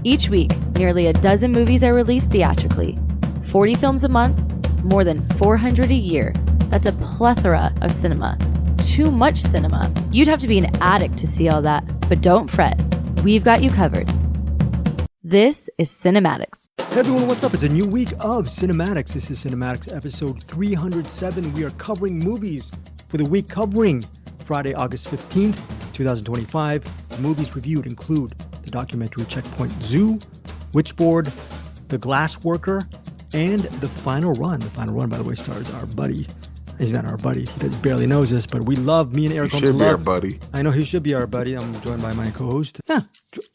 Each week, nearly a dozen movies are released theatrically. 40 films a month, more than 400 a year. That's a plethora of cinema. Too much cinema. You'd have to be an addict to see all that, but don't fret. We've got you covered. This is CinemAddicts. Hey everyone, what's up? It's a new week of CinemAddicts. This is CinemAddicts episode 307. We are covering movies for the week covering Friday, August 15th, 2025. The movies reviewed include the documentary Checkpoint Zoo, Witchboard, The Glassworker, and The Final Run. The Final Run, by the way, stars our buddy. He's not our buddy. He barely knows us, but we love, me and Eric Holmes love. He should be our buddy. I know he should be our buddy. I'm joined by my co-host.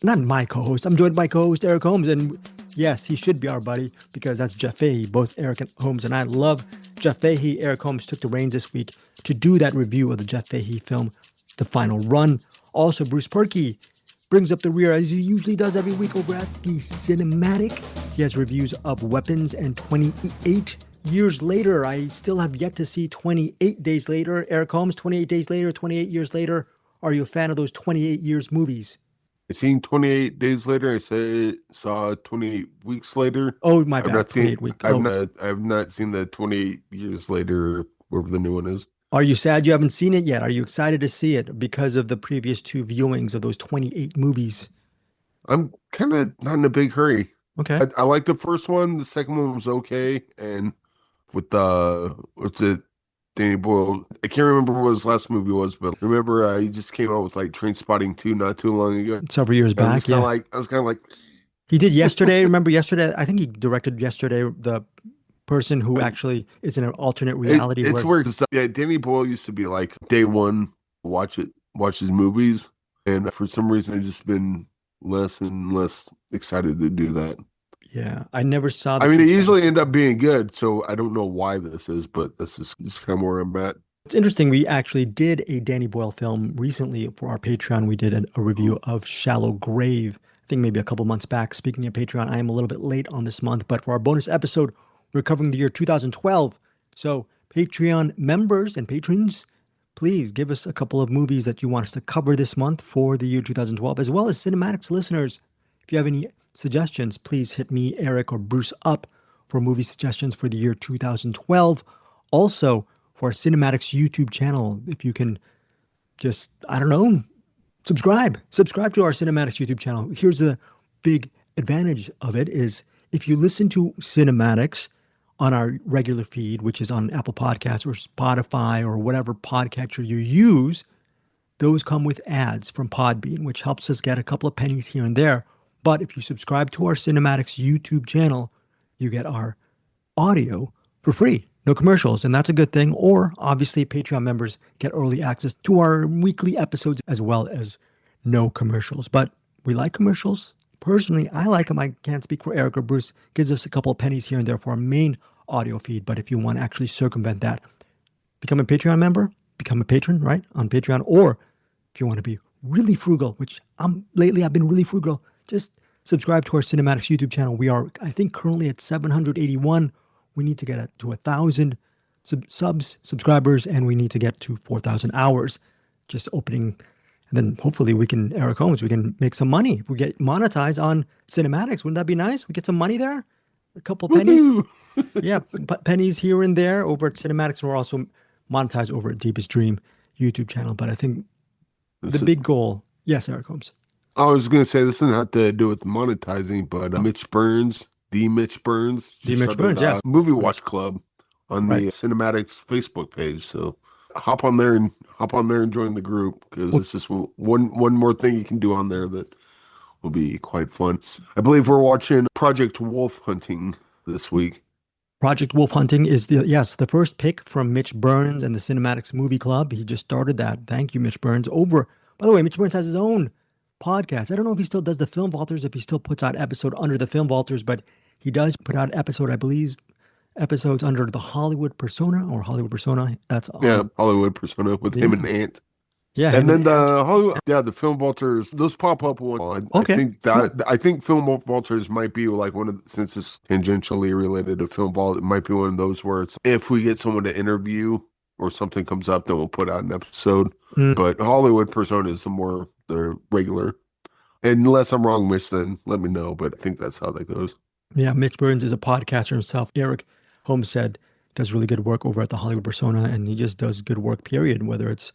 Not my co-host. I'm joined by co-host Eric Holmes. And yes, he should be our buddy because that's Jeff Fahey. Both Eric and Holmes and I love Jeff Fahey. Eric Holmes took the reins this week to do that review of the Jeff Fahey film, The Final Run. Also, Bruce Purkey brings up the rear as he usually does every week over at the Cinem-Attic. He has reviews of Weapons and 28 Years Later. I still have yet to see 28 Days Later. Eric Holmes, 28 Days Later, 28 Years Later. Are you a fan of those 28 years movies? I've seen 28 Days Later. I saw 28 Weeks Later. Oh, my bad. I have not seen the 28 Years Later, wherever the new one is. Are you sad you haven't seen it yet? Are you excited to see it because of the previous two viewings of those 28 movies? I'm kind of not in a big hurry. Okay. I like the first one. The second one was okay. And with Danny Boyle. I can't remember what his last movie was, but remember he just came out with like Trainspotting 2 not too long ago. Several years back, I was kind of like... He did Yesterday. Remember Yesterday? I think he directed Yesterday, the person who actually is in an alternate reality. It's weird. Yeah, Danny Boyle used to be like day one, watch his movies. And for some reason, I've just been less and less excited to do that. Yeah, I never saw that. I mean, they usually end up being good, so I don't know why this is, but this is kind of where I'm at. It's interesting. We actually did a Danny Boyle film recently for our Patreon. We did a review of Shallow Grave, I think maybe a couple months back. Speaking of Patreon, I am a little bit late on this month, but for our bonus episode, we're covering the year 2012. So Patreon members and patrons, please give us a couple of movies that you want us to cover this month for the year 2012, as well as CinemAddicts listeners. If you have any suggestions, please hit me, Eric, or Bruce up for movie suggestions for the year 2012. Also, for our CinemAddicts YouTube channel, if you can just, subscribe to our CinemAddicts YouTube channel. Here's the big advantage of it is if you listen to CinemAddicts on our regular feed, which is on Apple Podcasts or Spotify or whatever podcatcher you use, those come with ads from Podbean, which helps us get a couple of pennies here and there. But if you subscribe to our CinemAddicts YouTube channel, you get our audio for free. No commercials, and that's a good thing. Or, obviously, Patreon members get early access to our weekly episodes as well as no commercials. But we like commercials. Personally, I like them. I can't speak for Eric or Bruce. Gives us a couple of pennies here and there for our main audio feed. But if you want to actually circumvent that, become a Patreon member, become a patron, right, on Patreon. Or if you want to be really frugal, which lately I've been really frugal, just subscribe to our CinemAddicts YouTube channel. We are, I think, currently at 781. We need to get to 1,000 subscribers, and we need to get to 4,000 hours. Just opening, and then hopefully we can make some money. If we get monetized on CinemAddicts, wouldn't that be nice? We get some money there, a couple pennies. Yeah, pennies here and there over at CinemAddicts, and we're also monetized over at Deepest Dream YouTube channel. But I think the big goal, yes, Eric Holmes. I was going to say, this doesn't have to do with monetizing, but Mitch Burns, yes. Movie Watch Club on the CinemAddicts Facebook page. So hop on there and join the group, because it's just one more thing you can do on there that will be quite fun. I believe we're watching Project Wolf Hunting this week. Project Wolf Hunting is the first pick from Mitch Burns and the CinemAddicts Movie Club. He just started that. Thank you, Mitch Burns. By the way, Mitch Burns has his own podcast. I don't know if he still does the Film Vaulters, if he still puts out episode under the Film Vaulters, but he does put out episodes under the Hollywood Persona or Hollywood Persona. Hollywood Persona with him and Ant. Yeah, and then the Film Vaulters, those pop up one. Okay. I think Film Vaulters might be like one of, since it's tangentially related to Film Vault, it might be one of those where it's, if we get someone to interview or something comes up, then we'll put out an episode. But Hollywood Persona is the regular. Unless I'm wrong, Mitch, then let me know. But I think that's how that goes. Yeah, Mitch Burns is a podcaster himself. Eric Holmes said does really good work over at the Hollywood Persona, and he just does good work, period. Whether it's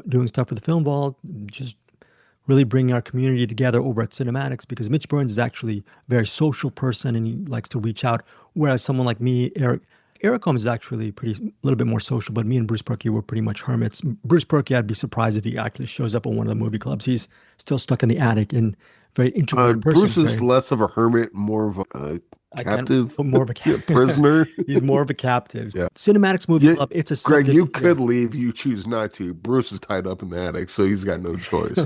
doing stuff for the Film Vault, just really bringing our community together over at CinemAddicts, because Mitch Burns is actually a very social person and he likes to reach out. Whereas someone like me, Eric Holmes is actually a little bit more social, but me and Bruce Purkey were pretty much hermits. Bruce Purkey, I'd be surprised if he actually shows up at one of the movie clubs. He's still stuck in the attic and very introverted person. Bruce is less of a hermit, more of a captive, more of a prisoner. He's more of a captive. Yeah. CinemAddicts Movie Club. It's a Greg. You could leave. You choose not to. Bruce is tied up in the attic, so he's got no choice.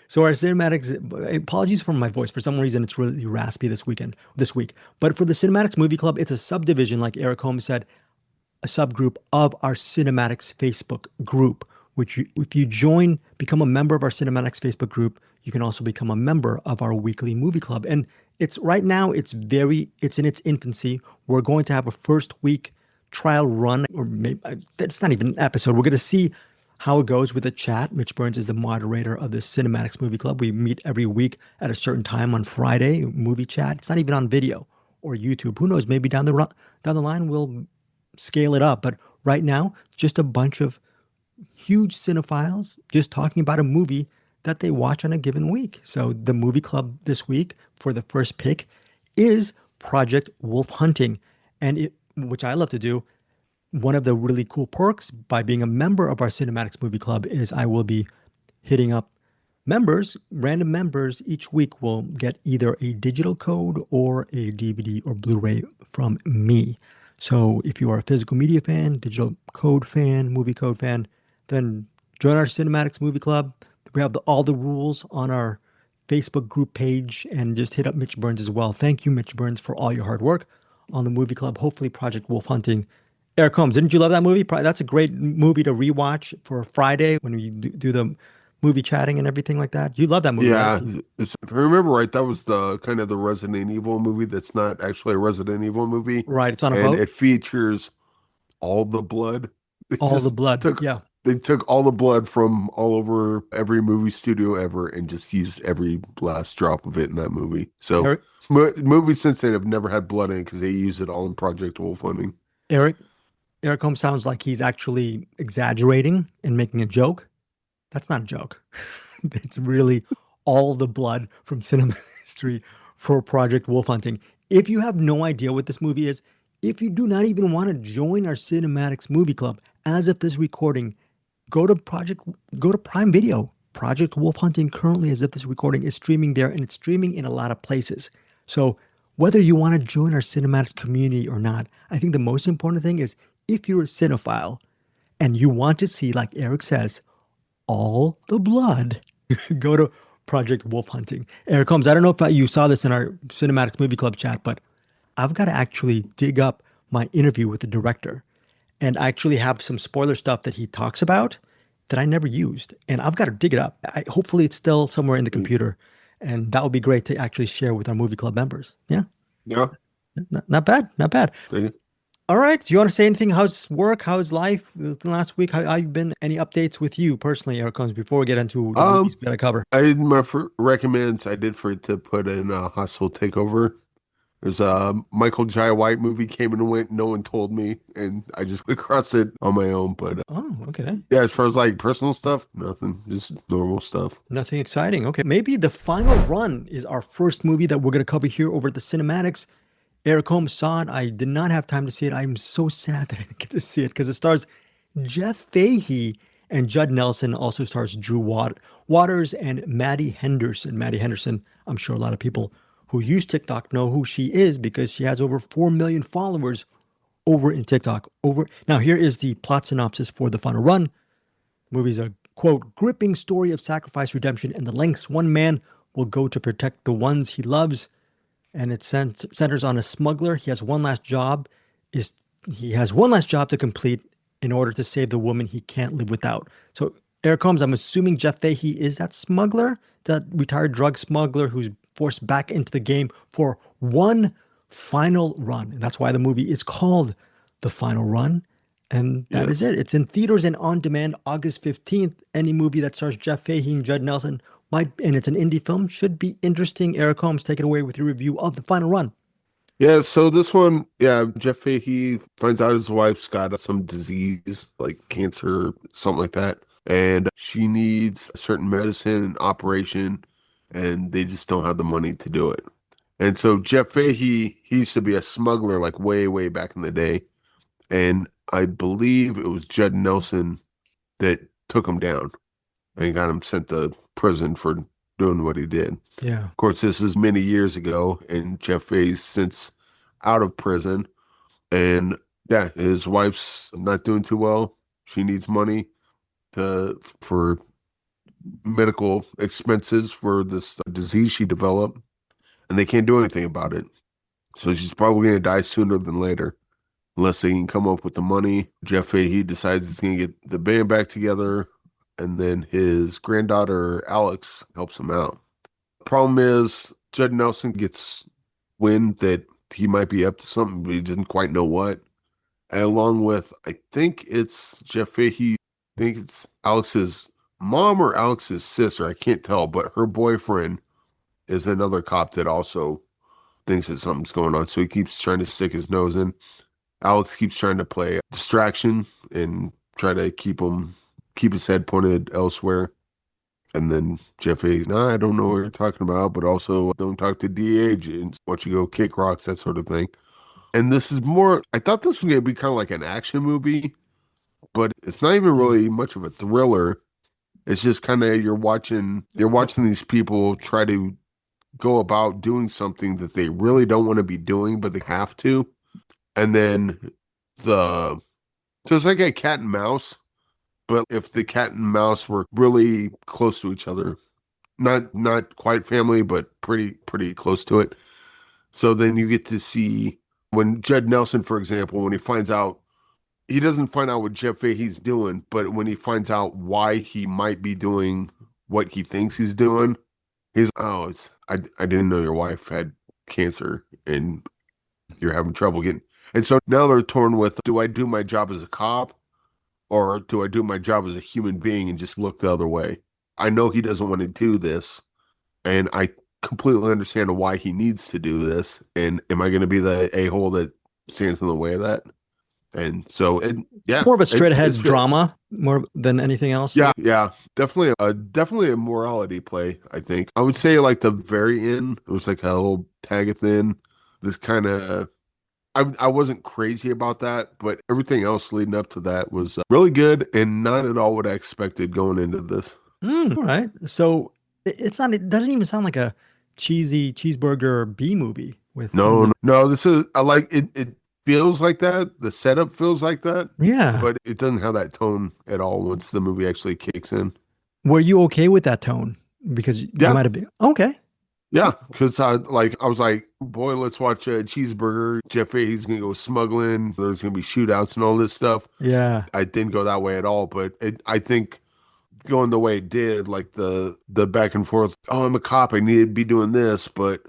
So our CinemAddicts. Apologies for my voice. For some reason, it's really raspy this week. But for the CinemAddicts Movie Club, it's a subdivision, like Eric Holmes said, a subgroup of our CinemAddicts Facebook group. Which, if you join, become a member of our CinemAddicts Facebook group, you can also become a member of our weekly movie club. And it's right now, it's in its infancy. We're going to have a first week trial run, or maybe that's not even an episode. We're going to see how it goes with the chat. Mitch Burns is the moderator of the CinemAddicts Movie Club. We meet every week at a certain time on Friday, movie chat. It's not even on video or YouTube. Who knows? Maybe down the line we'll scale it up. But right now, just a bunch of huge cinephiles just talking about a movie that they watch on a given week. So the movie club this week for the first pick is Project Wolf Hunting. And which I love to do. One of the really cool perks by being a member of our CinemAddicts Movie Club is I will be hitting up random members each week will get either a digital code or a DVD or Blu-ray from me. So if you are a physical media fan, digital code fan, movie code fan, then join our CinemAddicts Movie Club. We have all the rules on our Facebook group page, and just hit up Mitch Burns as well. Thank you, Mitch Burns, for all your hard work on the movie club. Hopefully Project Wolf Hunting. Eric Holmes, didn't you love that movie? That's a great movie to rewatch for Friday when we do the movie chatting and everything like that. You love that movie, yeah, right? if I remember right, that was the kind of the Resident Evil movie that's not actually a Resident Evil movie. Right, it's on a and boat. It features all the blood. They took all the blood from all over every movie studio ever and just used every last drop of it in that movie. So movies since then have never had blood in it because they use it all in Project Wolf Hunting. Eric Holmes sounds like he's actually exaggerating and making a joke. That's not a joke. It's really all the blood from cinema history for Project Wolf Hunting. If you have no idea what this movie is, if you do not even want to join our CinemAddicts Movie Club, as of this recording, go to Prime Video. Project Wolf Hunting currently, as of this recording, is streaming there, and it's streaming in a lot of places. So whether you want to join our CinemAddicts community or not, I think the most important thing is if you're a cinephile and you want to see, like Eric says, all the blood, go to Project Wolf Hunting. Eric Holmes, I don't know if you saw this in our CinemAddicts Movie Club chat, but I've got to actually dig up my interview with the director. And I actually have some spoiler stuff that he talks about that I never used. And I've got to dig it up. Hopefully it's still somewhere in the computer. And that would be great to actually share with our movie club members. Yeah? Yeah. Not bad. Thank you. All right. Do you want to say anything? How's work? How's life last week? How you been? Any updates with you personally, Eric Holmes, before we get into the movies we got to cover? My recommends I did for it to put in Hostile Takeover. There's a Michael Jai White movie came and went. No one told me, and I just across it on my own. But okay. Yeah, as far as like personal stuff, nothing, just normal stuff. Nothing exciting. Okay, maybe The Final Run is our first movie that we're going to cover here over at the CinemAddicts. Eric Holmes saw it. I did not have time to see it. I'm so sad that I didn't get to see it because it stars Jeff Fahey and Judd Nelson. Also stars Drew Waters and Maddie Henderson. Maddie Henderson, I'm sure a lot of people who use TikTok know who she is because she has over 4 million followers over in TikTok. Now, here is the plot synopsis for The Final Run. The movie's a, quote, gripping story of sacrifice, redemption, and the lengths one man will go to protect the ones he loves. And it centers on a smuggler. He has one last job to complete in order to save the woman he can't live without. So, Eric Holmes, I'm assuming Jeff Fahey is that smuggler, that retired drug smuggler who's forced back into the game for one final run. And that's why the movie is called The Final Run. And that is it. It's in theaters and on demand August 15th. Any movie that stars Jeff Fahey and Judd Nelson and it's an indie film, should be interesting. Eric Holmes, take it away with your review of The Final Run. Yeah, so this one, Jeff Fahey finds out his wife's got some disease, like cancer, something like that, and she needs a certain medicine and operation, and they just don't have the money to do it. And so Jeff Fahey, he used to be a smuggler, like way, way back in the day, and I believe it was Judd Nelson that took him down and got him sent to prison for doing what he did. Yeah. Of course, this is many years ago, and Jeff Fahey's since out of prison. And yeah, his wife's not doing too well. She needs money for medical expenses for this disease she developed, and they can't do anything about it. So she's probably going to die sooner than later, unless they can come up with the money. Jeff Fahey decides he's going to get the band back together, and then his granddaughter, Alex, helps him out. Problem is, Judd Nelson gets wind that he might be up to something, but he doesn't quite know what. And along with, I think it's Jeff Fahey, I think it's Alex's mom or Alex's sister, I can't tell, but her boyfriend is another cop that also thinks that something's going on. So he keeps trying to stick his nose in. Alex keeps trying to play distraction and try to keep his head pointed elsewhere. And then Jeff Fahey's, I don't know what you're talking about, but also don't talk to DA agents. Why don't you go kick rocks, that sort of thing. And this is more, I thought this was going to be kind of like an action movie, but it's not even really much of a thriller. It's just kind of, you're watching these people try to go about doing something that they really don't want to be doing, but they have to. And then so it's like a cat and mouse, but if the cat and mouse were really close to each other, not quite family, but pretty close to it. So then you get to see when Judd Nelson, for example, when he finds out, he doesn't find out what Jeff Fahey's doing, but when he finds out why he might be doing what he thinks he's doing, he's, I didn't know your wife had cancer and you're having trouble getting. And so now they're torn with, do I do my job as a cop or do I do my job as a human being and just look the other way? I know he doesn't want to do this, and I completely understand why he needs to do this. And am I going to be the a-hole that stands in the way of that? And so, more of a straight ahead drama more than anything else. Yeah, definitely a morality play. I think I would say like the very end, it was like a little tag at the end. This kind of, I wasn't crazy about that, but everything else leading up to that was really good and not at all what I expected going into this. All right, so it doesn't even sound like a cheesy cheeseburger B movie with no. This is, I like it. It feels like that. The setup feels like that. Yeah, but it doesn't have that tone at all once the movie actually kicks in. Were you okay with that tone? Because you might have been okay. Yeah, because I was like, boy, let's watch a cheeseburger. Jeff Fahey's gonna go smuggling. There's gonna be shootouts and all this stuff. Yeah, I didn't go that way at all, but I think going the way it did, like the back and forth. Oh, I'm a cop. I need to be doing this, but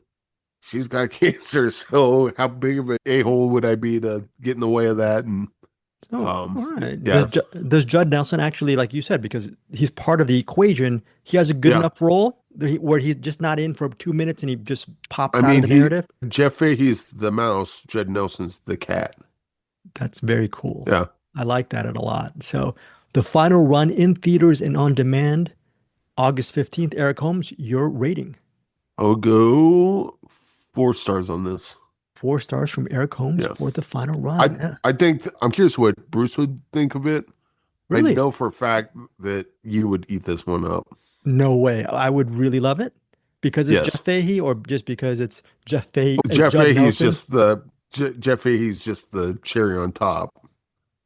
she's got cancer. So how big of an a-hole would I be to get in the way of that? And all right. Yeah. Does Judd Nelson actually, like you said, because he's part of the equation, he has a good enough role where he's just not in for 2 minutes and he just pops out of the narrative? Jeff Fahey's the mouse. Judd Nelson's the cat. That's very cool. Yeah. I like that a lot. So The Final Run in theaters and on demand, August 15th. Eric Holmes, your rating? I'll go 4 stars on this. 4 stars from Eric Holmes for The Final Run. I think, I'm curious what Bruce would think of it. Really? I know for a fact that you would eat this one up. No way. I would really love it because it's Jeff Fahey, or just because it's Jeff Fahey. Jeff Fahey's just Jeff Fahey's just the cherry on top.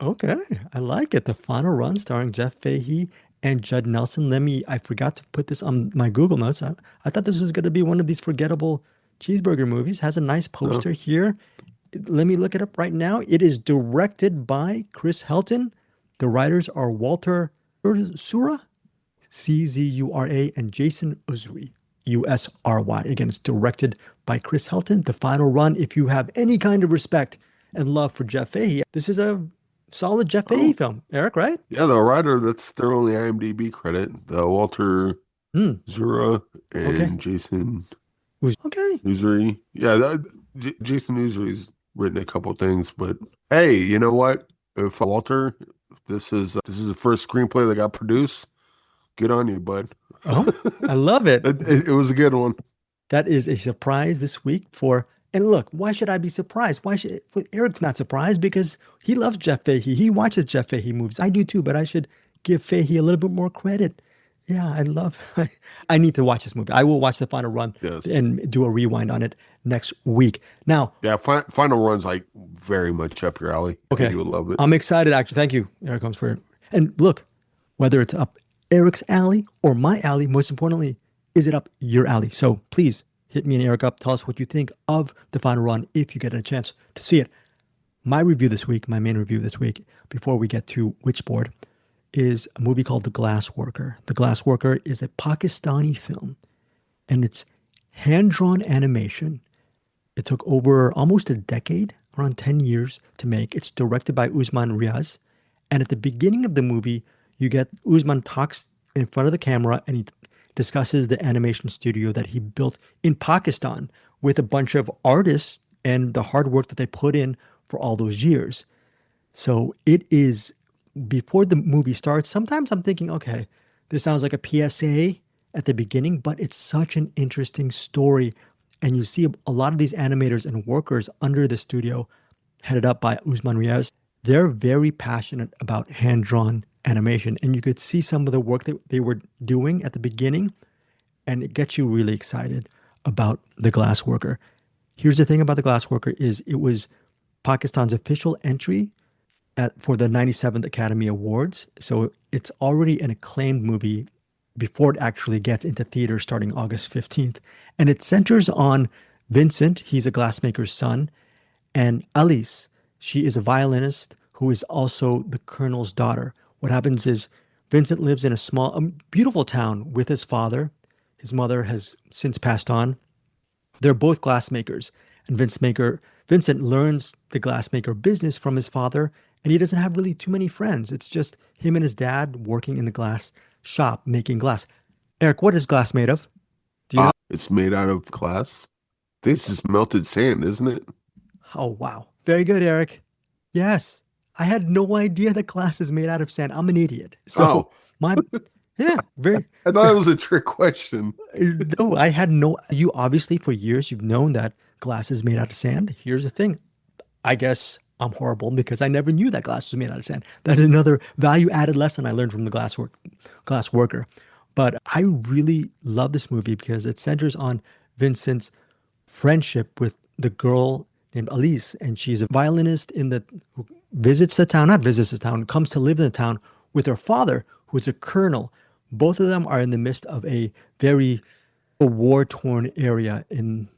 Okay, I like it. The Final Run, starring Jeff Fahey and Judd Nelson. I forgot to put this on my Google Notes. I thought this was going to be one of these forgettable cheeseburger movies. Has a nice poster here. Let me look it up right now. It is directed by Chris Helton. The writers are Walter Sura, Czura, and Jason Usry, Usry. Again, it's directed by Chris Helton. The Final Run, if you have any kind of respect and love for Jeff Fahey, this is a solid Jeff Fahey film. Eric, right? Yeah, the writer, that's their only IMDb credit. The Walter Zura Okay. and Jason Okay. Newsary. Yeah, Jason Newsry's written a couple things, but hey, you know what? If Walter, this is the first screenplay that got produced. Good on you, bud. Oh, I love it. It was a good one. That is a surprise this week for, and look, why should I be surprised? Well, Eric's not surprised because he loves Jeff Fahey. He watches Jeff Fahey movies. I do too, but I should give Fahey a little bit more credit. Yeah, I need to watch this movie. I will watch the final run Yes. and do a rewind on it next week. Now, Yeah, final run's like very much up your alley. I think okay, you would love it. I'm excited actually. Thank you, Eric Holmes, for it. And look, whether it's up Eric's alley or my alley, most importantly, is it up your alley? So please hit me and Eric up. Tell us what you think of the final run if you get a chance to see it. My review this week, my main review this week, before we get to Witchboard, is a movie called The Glassworker. The Glassworker is a Pakistani film, and it's hand-drawn animation. It took over almost a decade, around 10 years to make. It's directed by Usman Riaz. And at the beginning of the movie, you get Usman talks in front of the camera and he discusses the animation studio that he built in Pakistan with a bunch of artists and the hard work that they put in for all those years. So it is, before the movie starts, sometimes I'm thinking, okay, this sounds like a PSA at the beginning, but it's such an interesting story. And you see a lot of these animators and workers under the studio, headed up by Usman Riaz. They're very passionate about hand-drawn animation. And you could see some of the work that they were doing at the beginning, and it gets you really excited about The Glassworker. Here's the thing about The Glassworker is it was Pakistan's official entry for the 97th Academy Awards. So it's already an acclaimed movie before it actually gets into theaters starting August 15th. And it centers on Vincent, he's a glassmaker's son, and Alice, she is a violinist who is also the colonel's daughter. What happens is Vincent lives in a beautiful town with his father. His mother has since passed on. They're both glassmakers. And Vincent learns the glassmaker business from his father, and he doesn't have really too many friends. It's just him and his dad working in the glass shop making glass. Eric, what is glass made of? Do you know? It's made out of glass. This is melted sand, isn't it? Oh, wow. Very good, Eric. Yes. I had no idea that glass is made out of sand. I'm an idiot. So very. I thought it was a trick question. No, you obviously for years you've known that glass is made out of sand. Here's the thing. I guess I'm horrible because I never knew that glass was made out of sand. That's another value added lesson I learned from the Glassworker. But I really love this movie because it centers on Vincent's friendship with the girl named Alice, and she's a violinist who comes to live in the town with her father, who's a colonel. Both of them are in the midst of a very war-torn area in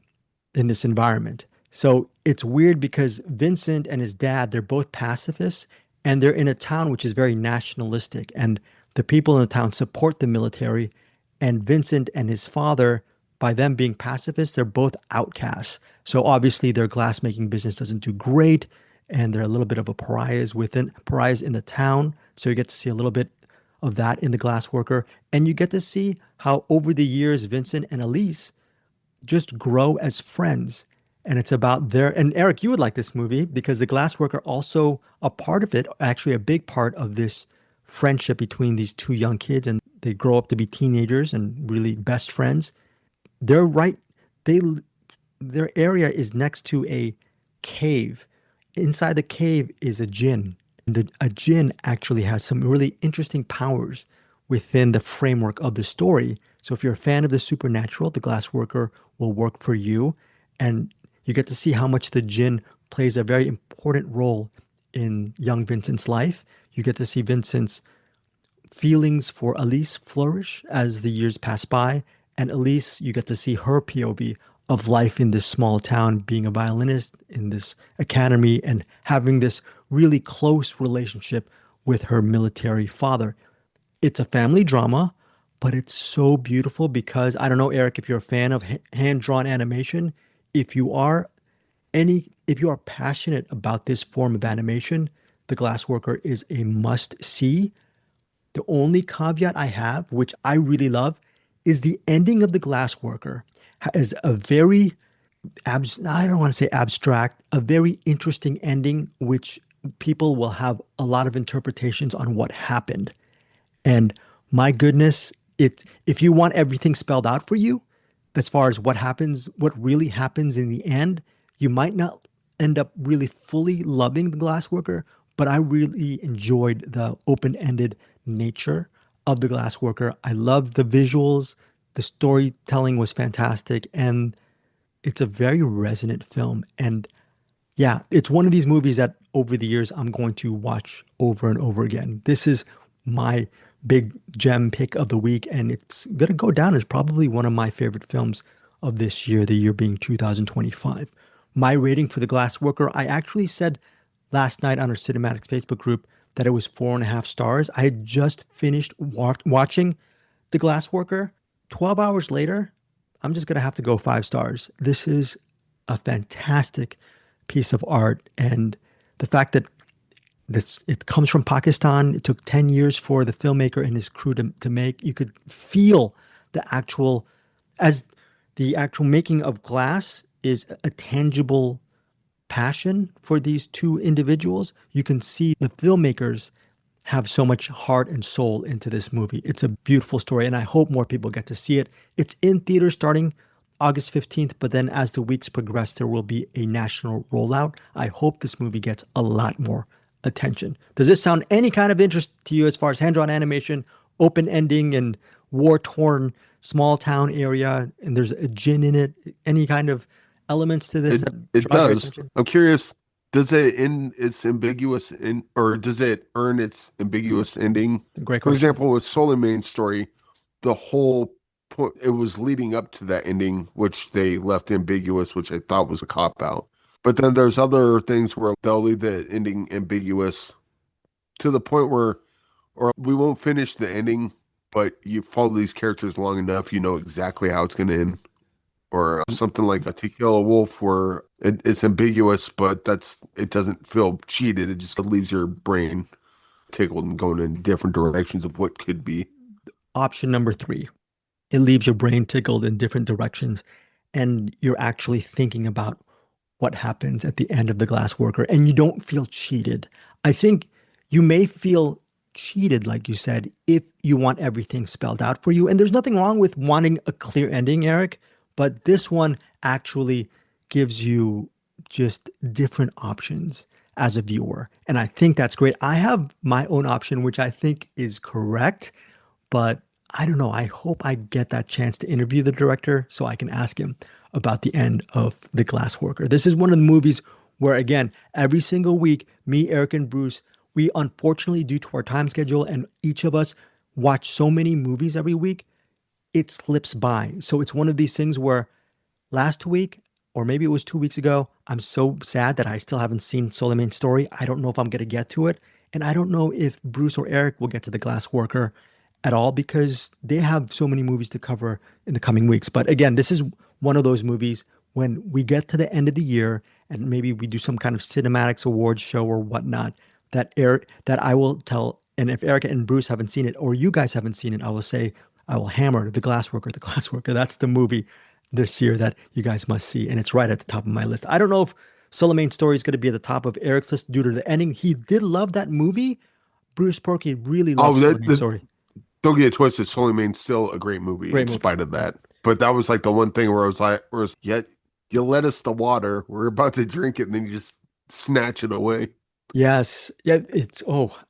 this environment. So it's weird because Vincent and his dad, they're both pacifists, and they're in a town which is very nationalistic, and the people in the town support the military, and Vincent and his father, by them being pacifists, they're both outcasts. So obviously their glassmaking business doesn't do great, and they're a little bit of a pariahs in the town. So you get to see a little bit of that in The Glassworker, and you get to see how over the years Vincent and Alice just grow as friends. And it's about and Eric, you would like this movie because The Glassworker also a part of it, actually a big part of this friendship between these two young kids, and they grow up to be teenagers and really best friends. Their area is next to a cave. Inside the cave is a djinn. A djinn actually has some really interesting powers within the framework of the story. So if you're a fan of the supernatural, The Glassworker will work for you. And you get to see how much the djinn plays a very important role in young Vincent's life. You get to see Vincent's feelings for Alice flourish as the years pass by. And Alice, you get to see her POV of life in this small town, being a violinist in this academy and having this really close relationship with her military father. It's a family drama, but it's so beautiful because, I don't know, Eric, if you're a fan of hand-drawn animation, if you are passionate about this form of animation, The Glassworker is a must-see. The only caveat I have, which I really love, is the ending of The Glassworker has a very, I don't want to say abstract, a very interesting ending, which people will have a lot of interpretations on what happened. And my goodness, if you want everything spelled out for you, as far as what happens, what really happens in the end, you might not end up really fully loving The Glassworker, but I really enjoyed the open-ended nature of The Glassworker. I loved the visuals, the storytelling was fantastic, and it's a very resonant film. And yeah, it's one of these movies that over the years I'm going to watch over and over again. This is my big gem pick of the week, and it's going to go down as probably one of my favorite films of this year, the year being 2025. My rating for The Glassworker, I actually said last night on our CinemAddicts Facebook group that it was 4.5 stars. I had just finished watching The Glassworker. 12 hours later, I'm just going to have to go 5 stars. This is a fantastic piece of art. And the fact that it comes from Pakistan, it took 10 years for the filmmaker and his crew to make. You could feel the actual making of glass is a tangible passion for these two individuals. You can see the filmmakers have so much heart and soul into this movie. It's a beautiful story, and I hope more people get to see it. It's in theaters starting August 15th, but then as the weeks progress, there will be a national rollout. I hope this movie gets a lot more attention. Does this sound any kind of interest to you as far as hand-drawn animation, open ending, and war-torn small town area, and there's a djinn in it? Any kind of elements to this? It does. I'm curious, does it end its ambiguous or does it earn its ambiguous ending? Great question. For example, with Suleiman's story, the whole point, it was leading up to that ending, which they left ambiguous, which I thought was a cop-out. But then there's other things where they'll leave the ending ambiguous to the point where, or we won't finish the ending, but you follow these characters long enough, you know exactly how it's going to end. Or something like To Kill a Wolf, where it's ambiguous, but it doesn't feel cheated. It just leaves your brain tickled and going in different directions of what could be. Option number 3, it leaves your brain tickled in different directions, and you're actually thinking about what happens at the end of The Glassworker, and you don't feel cheated. I think you may feel cheated, like you said, if you want everything spelled out for you. And there's nothing wrong with wanting a clear ending, Eric, but this one actually gives you just different options as a viewer. And I think that's great. I have my own option, which I think is correct, but I don't know. I hope I get that chance to interview the director so I can ask him about the end of The Glassworker. This is one of the movies where, again, every single week, me, Eric, and Bruce, we unfortunately, due to our time schedule, and each of us watch so many movies every week, it slips by. So it's one of these things where last week, or maybe it was 2 weeks ago, I'm so sad that I still haven't seen Suleiman's story. I don't know if I'm going to get to it. And I don't know if Bruce or Eric will get to The Glassworker at all, because they have so many movies to cover in the coming weeks. But again, this is one of those movies when we get to the end of the year and maybe we do some kind of CinemAddicts awards show or whatnot, that I will tell, and if Eric and Bruce haven't seen it, or you guys haven't seen it, I will hammer The Glassworker. The Glassworker, that's the movie this year that you guys must see, and it's right at the top of my list. I don't know if Suleiman's story is going to be at the top of Eric's list due to the ending. He did love that movie. Bruce Purkey really loved Suleiman's story. Don't get it twisted. Suleiman's still a great movie in spite of that. But that was like the one thing where I was like, you let us the water. We're about to drink it, and then you just snatch it away. Yes. Yeah.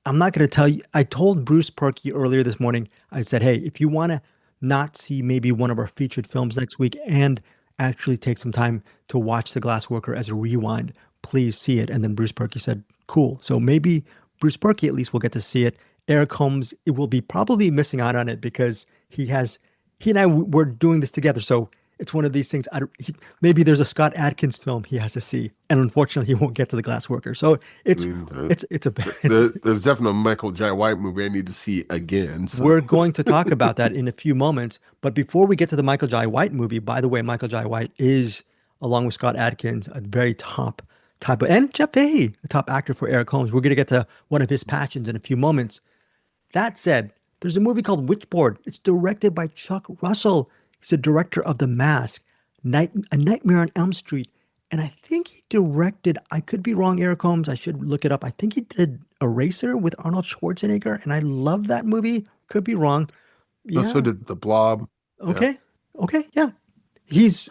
I'm not going to tell you. I told Bruce Purkey earlier this morning, I said, hey, if you want to not see maybe one of our featured films next week and actually take some time to watch The Glassworker as a rewind, please see it. And then Bruce Purkey said, cool. So maybe Bruce Purkey at least will get to see it. Eric Holmes, it will be probably missing out on it because he and I were doing this together. So it's one of these things. Maybe there's a Scott Adkins film he has to see, and unfortunately, he won't get to The Glassworker. So there's definitely a Michael Jai White movie I need to see again. So. We're going to talk about that in a few moments. But before we get to the Michael Jai White movie, by the way, Michael Jai White is, along with Scott Adkins, a very top type of, and Jeff Fahey, a top actor for Eric Holmes. We're going to get to one of his passions in a few moments. That said, There's a movie called Witchboard. It's directed by Chuck Russell. He's a director of The Mask, A Nightmare on Elm Street. And I think he directed, I could be wrong, Eric Holmes, I should look it up. I think he did Eraser with Arnold Schwarzenegger, and I love that movie. Could be wrong. Yeah. Also did The Blob. Okay. Okay. Yeah.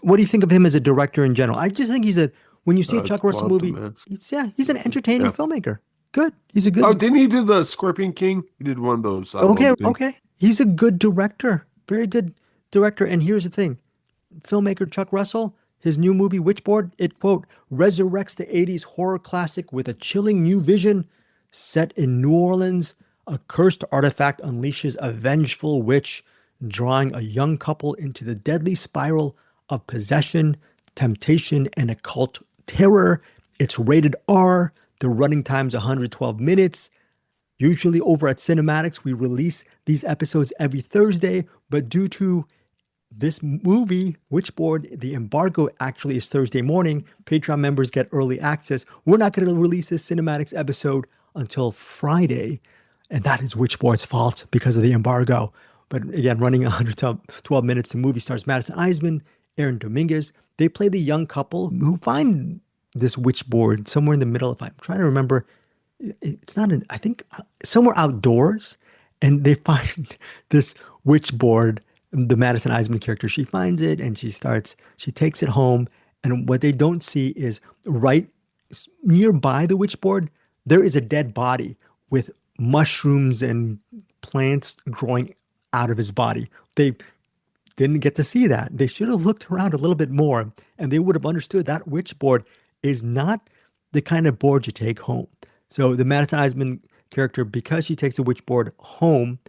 What do you think of him as a director in general? I just think when you see a Chuck Russell movie, he's an entertaining filmmaker. Good. He's a good. Oh, didn't he do the Scorpion King? He did one of those. Okay. He's a good director. Very good director. And here's the thing. Filmmaker Chuck Russell, his new movie, Witchboard, it, quote, resurrects the 80s horror classic with a chilling new vision. Set in New Orleans, a cursed artifact unleashes a vengeful witch, drawing a young couple into the deadly spiral of possession, temptation, and occult terror. It's rated R. The running time's 112 minutes. Usually over at CinemAddicts, we release these episodes every Thursday, but due to this movie, Witchboard, the embargo actually is Thursday morning. Patreon members get early access. We're not going to release this CinemAddicts episode until Friday, and that is Witchboard's fault because of the embargo. But again, running 112 minutes, the movie stars Madison Eisman, Aaron Dominguez. They play the young couple who find this Witchboard somewhere in the middle. If I'm trying to remember, it's not I think somewhere outdoors, and they find this Witchboard. The Madison Eisman character, she finds it and she takes it home. And what they don't see is right nearby the Witchboard, there is a dead body with mushrooms and plants growing out of his body. They didn't get to see that. They should have looked around a little bit more, and they would have understood that Witchboard is not the kind of board you take home. So the Madison Eisman character, because she takes the Witchboard home,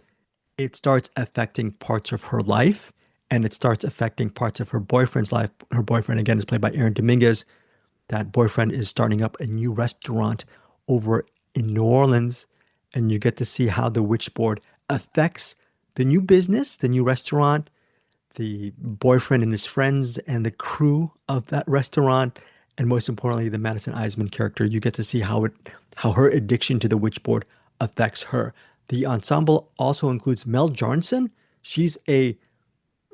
it starts affecting parts of her life, and it starts affecting parts of her boyfriend's life. Her boyfriend, again, is played by Aaron Dominguez. That boyfriend is starting up a new restaurant over in New Orleans, and you get to see how the Witchboard affects the new business, the new restaurant, the boyfriend and his friends, and the crew of that restaurant, and most importantly, the Madison Eisman character. You get to see how her addiction to the Witchboard affects her. The ensemble also includes Mel Jarnson. She's a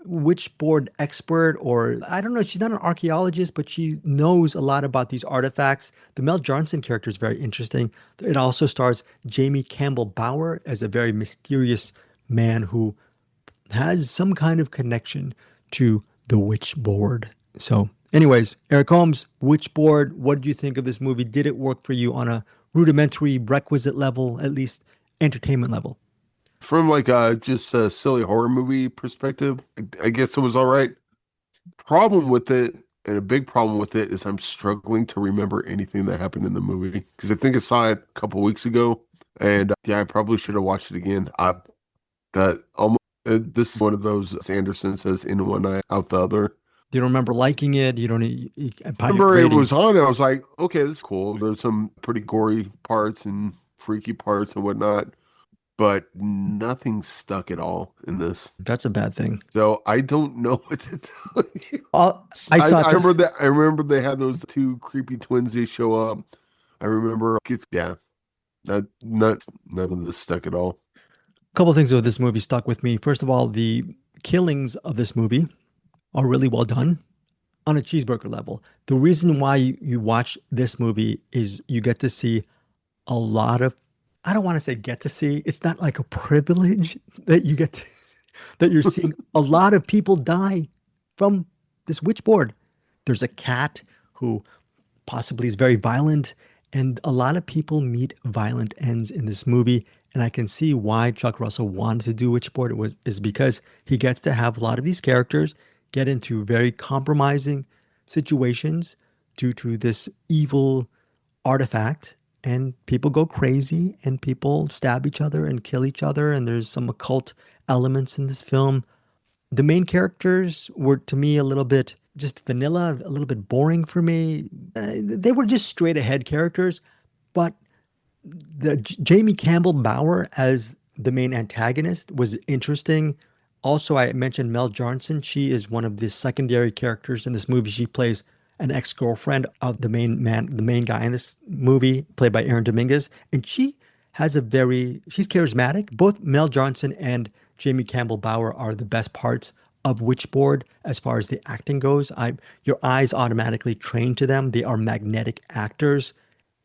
Witchboard expert, or I don't know, she's not an archaeologist, but she knows a lot about these artifacts. The Mel Jarnson character is very interesting. It also stars Jamie Campbell Bower as a very mysterious man who has some kind of connection to the Witchboard. So anyways, Eric Holmes, Witchboard, what did you think of this movie? Did it work for you on a rudimentary, requisite level, at least entertainment level? From like just a silly horror movie perspective, I guess it was all right. Problem with it, and a big problem with it, is I'm struggling to remember anything that happened in the movie, because I think I saw it a couple weeks ago, and I probably should have watched it again. This is one of those, as Anderson says, in one eye, out the other. You don't remember liking it? You don't remember it was on. I was like, okay, this is cool. There's some pretty gory parts and freaky parts and whatnot, but nothing stuck at all in this. That's a bad thing. So I don't know what to tell you. I remember they had those two creepy twins. They show up. I remember. None of this stuck at all. A couple of things of this movie stuck with me. First of all, the killings of this movie are really well done on a cheeseburger level. The reason why you watch this movie is you get to see a lot of, I don't want to say get to see, it's not like a privilege that you get to, that you're seeing a lot of people die from this Witchboard. There's a cat who possibly is very violent, and a lot of people meet violent ends in this movie. And I can see why Chuck Russell wanted to do Witchboard is because he gets to have a lot of these characters get into very compromising situations due to this evil artifact, and people go crazy and people stab each other and kill each other, and there's some occult elements in this film. The main characters were, to me, a little bit just vanilla, a little bit boring for me. They were just straight ahead characters, but the Jamie Campbell Bower as the main antagonist was interesting. Also, I mentioned Mel Jarnson. She is one of the secondary characters in this movie. She plays an ex-girlfriend of the main guy in this movie, played by Aaron Dominguez. And she has a very, she's charismatic. Both Mel Johnson and Jamie Campbell Bower are the best parts of Witchboard as far as the acting goes. Your eyes automatically train to them. They are magnetic actors.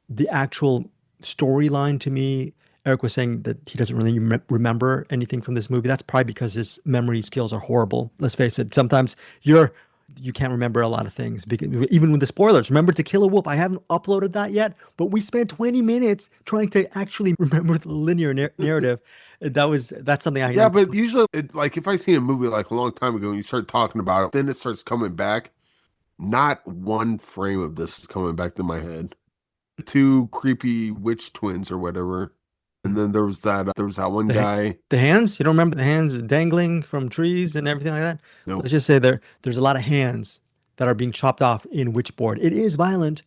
The actual storyline to me, Eric was saying that he doesn't really remember anything from this movie. That's probably because his memory skills are horrible. Let's face it. Sometimes you can't remember a lot of things, because even with the spoilers. Remember To Kill a Wolf. I haven't uploaded that yet, but we spent 20 minutes trying to actually remember the linear narrative. That's something I Yeah, but usually, like if I see a movie like a long time ago and you start talking about it, then it starts coming back. Not one frame of this is coming back to my head. Two creepy witch twins or whatever. And then there was that one guy. The hands? You don't remember the hands dangling from trees and everything like that? Nope. Let's just say there's a lot of hands that are being chopped off in Witchboard. It is violent,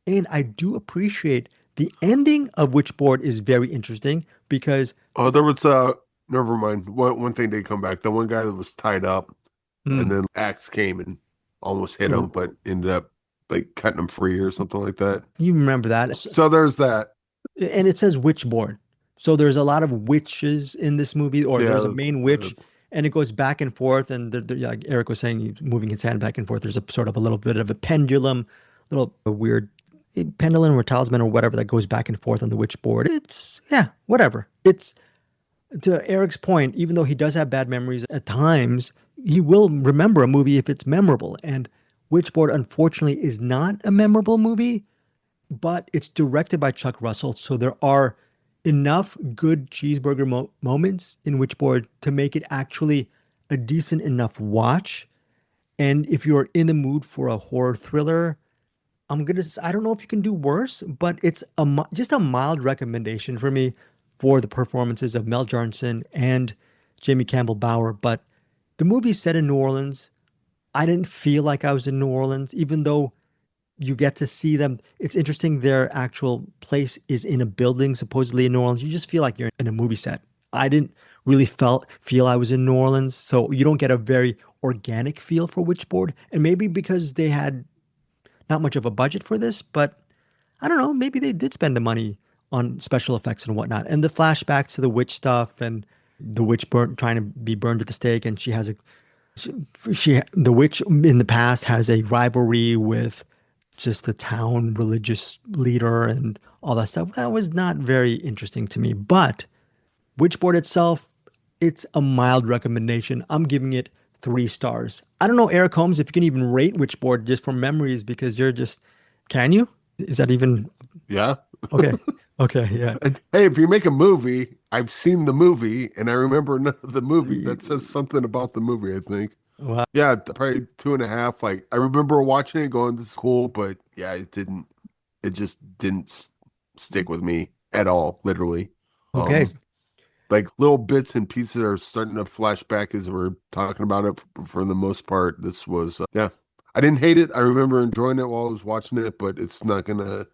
and I do appreciate the ending of Witchboard is very interesting because there was never mind. One thing did come back. The one guy that was tied up, and then axe came and almost hit him, but ended up like cutting him free or something like that. You remember that? So there's that. And it says Witchboard. So there's a lot of witches in this movie, or there's a main witch, and it goes back and forth. And like Eric was saying, he's moving his hand back and forth. There's a sort of a little bit of a pendulum, a weird pendulum or talisman or whatever that goes back and forth on the Witchboard. It's, whatever. It's, to Eric's point, even though he does have bad memories at times, he will remember a movie if it's memorable. And Witchboard, unfortunately, is not a memorable movie, but it's directed by Chuck Russell. So there are enough good cheeseburger moments in Witchboard to make it actually a decent enough watch. And if you're in the mood for a horror thriller, I don't know if you can do worse, but it's just a mild recommendation for me for the performances of Mel Johnson and Jamie Campbell Bower. But the movie's set in New Orleans. I didn't feel like I was in New Orleans, even though you get to see them. It's interesting. Their actual place is in a building, supposedly in New Orleans. You just feel like you're in a movie set. I didn't really feel I was in New Orleans. So you don't get a very organic feel for Witchboard. And maybe because they had not much of a budget for this, but I don't know, maybe they did spend the money on special effects and whatnot. And the flashbacks to the witch stuff and the witch trying to be burned at the stake. And the witch in the past has a rivalry with just the town religious leader and all that stuff. That was not very interesting to me. But Witchboard itself, it's a mild recommendation. I'm giving it 3 stars. I don't know, Eric Holmes, if you can even rate Witchboard just from memories, because can you? Is that even? Yeah. Okay. Okay. Yeah. Hey, if you make a movie, I've seen the movie and I remember the movie. That says something about the movie, I think. Wow. Yeah, probably 2.5. Like I remember watching it going, this is cool, but yeah, it just didn't stick with me at all, literally. Okay. Like little bits and pieces are starting to flash back as we're talking about it. For the most part, this was, I didn't hate it. I remember enjoying it while I was watching it, but this is not going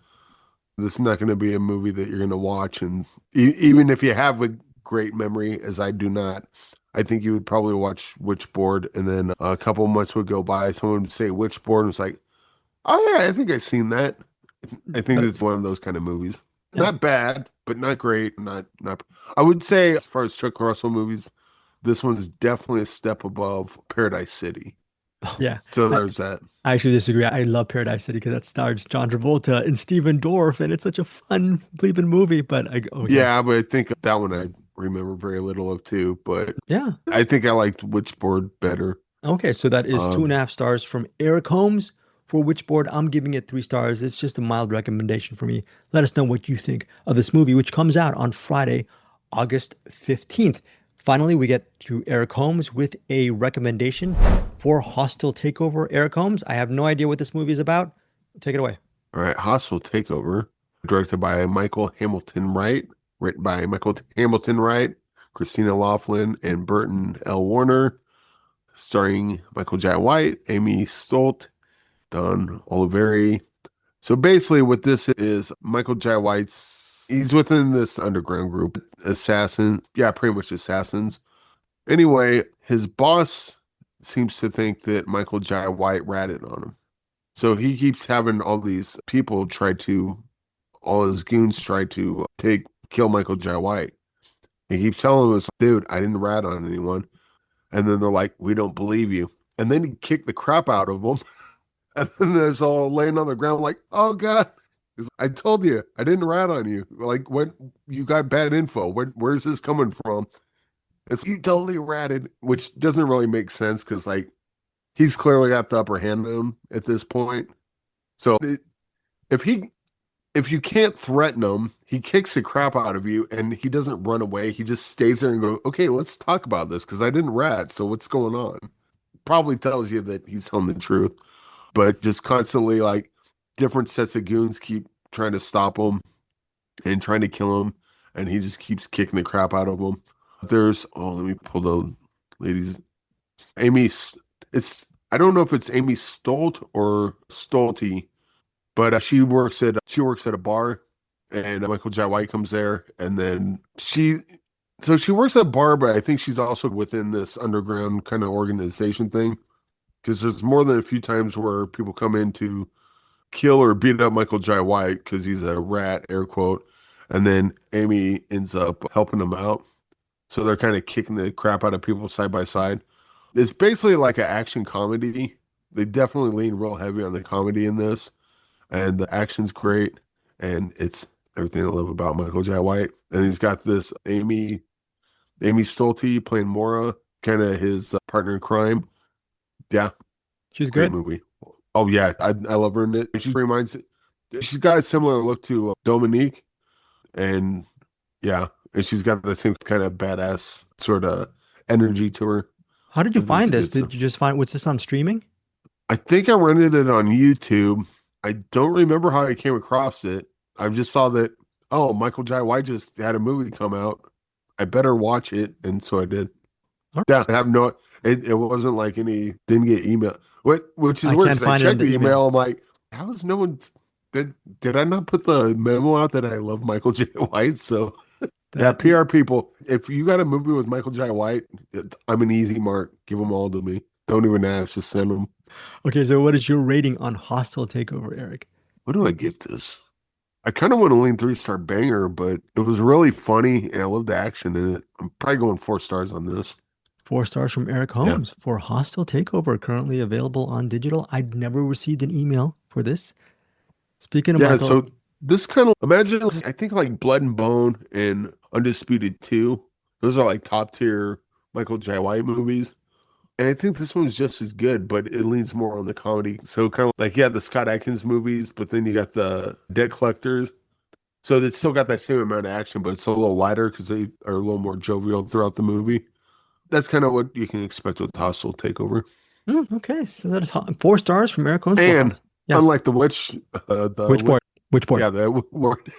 to be a movie that you're going to watch. And even if you have a great memory, as I do not, I think you would probably watch Witchboard, and then a couple months would go by. Someone would say Witchboard, and it's like, oh yeah, I think I've seen that. I think it's one of those kind of movies. Yeah. Not bad, but not great. Not. I would say, as far as Chuck Russell movies, this one's definitely a step above Paradise City. Yeah. So there's that. I actually disagree. I love Paradise City because that stars John Travolta and Stephen Dorff, and it's such a fun, bleeping movie. But yeah, but I think that one I remember very little of too. But yeah, I think I liked Witchboard better. Okay, so that is 2.5 stars from Eric Holmes for Witchboard. I'm giving it 3 stars. It's just a mild recommendation for me. Let us know what you think of this movie, which comes out on Friday, August 15th. Finally, we get to Eric Holmes with a recommendation for Hostile Takeover. Eric Holmes, I have no idea what this movie is about. Take it away. All right, Hostile Takeover, directed by Michael Hamilton Wright, written by Michael Hamilton Wright, Christina Laughlin, and Burton L. Warner, starring Michael Jai White, Amy Stolt, Don Oliveri. So basically what this is, Michael Jai White's, he's within this underground group, pretty much assassins. Anyway, his boss seems to think that Michael Jai White ratted on him. So he keeps having all these people all his goons try to take kill Michael J. White. He keeps telling us, dude, I didn't rat on anyone. And then they're like, we don't believe you. And then he kicked the crap out of them. And then there's all laying on the ground like, oh God, I told you, I didn't rat on you. Like, what, you got bad info. Where's this coming from? It's, you totally ratted, which doesn't really make sense because, like, he's clearly got the upper hand on him at this point. So if you can't threaten him, he kicks the crap out of you and he doesn't run away. He just stays there and go, okay, let's talk about this because I didn't rat. So what's going on? Probably tells you that he's telling the truth, but just constantly like different sets of goons keep trying to stop him and trying to kill him. And he just keeps kicking the crap out of them. There's, let me pull the ladies. I don't know if it's Amy Stolt or Stolte, but she works at a bar, and Michael J. White comes there, and then she works at a bar, but I think she's also within this underground kind of organization thing, because there's more than a few times where people come in to kill or beat up Michael J. White because he's a rat, air quote, and then Amy ends up helping him out. So they're kind of kicking the crap out of people side by side. It's basically like an action comedy. They definitely lean real heavy on the comedy in this. And the action's great. And it's everything I love about Michael J. White. And he's got this Amy Stolte playing Mora, kind of his partner in crime. Yeah. She's great good. movie. Oh, yeah. I love her in it. She's got a similar look to Dominique. And yeah. And she's got the same kind of badass sort of energy to her. How did you find this? Did you just find, what's this on streaming? I think I rented it on YouTube. I don't remember how I came across it. I just saw that, oh, Michael J. White just had a movie come out. I better watch it. And so I did. Right. Yeah, I have it wasn't like didn't get email. Which is weird. I checked the email. I'm like, how is no one, did I not put the memo out that I love Michael J. White? So yeah, PR people, if you got a movie with Michael J. White, I'm an easy mark. Give them all to me. Don't even ask, just send them. Okay, so what is your rating on Hostile Takeover, Eric? What do I give this? I kind of want to lean 3-star banger, but it was really funny, and I love the action in it. I'm probably going 4 stars on this. 4 stars from Eric Holmes for Hostile Takeover, currently available on digital. I'd never received an email for this. Speaking of Michael... so this kind of, imagine, I think like Blood and Bone and Undisputed 2. Those are like top tier Michael J. White movies. And I think this one's just as good, but it leans more on the comedy. So kind of like, the Scott Adkins movies, but then you got the Debt Collectors. So it's still got that same amount of action, but it's a little lighter because they are a little more jovial throughout the movie. That's kind of what you can expect with Hostile Takeover. Okay, so that is 4 stars from Eric Holmes. And unlike the Witchboard. Witchboard. Yeah, the word.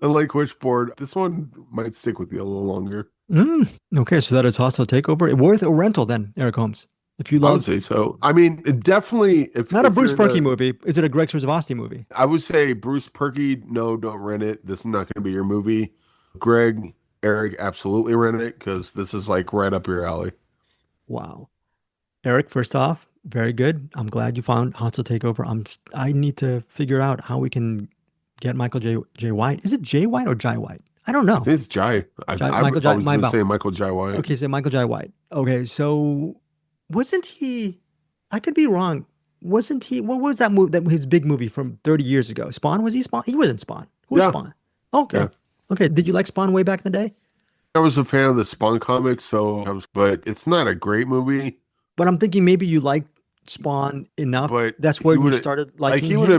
Unlike Witchboard, this one might stick with you a little longer. Okay, so that is Hostile Takeover. Worth a rental then, Eric Holmes. If you love, I would say so. I mean, it definitely. Not a Bruce Purkey movie. Is it a Greg Srivasti movie? I would say Bruce Purkey. No, don't rent it. This is not going to be your movie. Greg, Eric, absolutely rent it because this is like right up your alley. Wow, Eric. First off, very good. I'm glad you found Hostile Takeover. I need to figure out how we can get Michael J. White. Is it J. White or Jai White? I don't know. I think it's Jai. I was going to say Michael J. White. Okay, so Michael J. White. Okay, so wasn't he? I could be wrong. Wasn't he? What was that movie? That his big movie from 30 years ago? Spawn? Was he Spawn? He wasn't Spawn. Who was Spawn? Okay. Yeah. Okay. Did you like Spawn way back in the day? I was a fan of the Spawn comics, but it's not a great movie. But I'm thinking maybe you liked Spawn enough. But that's where you started liking he would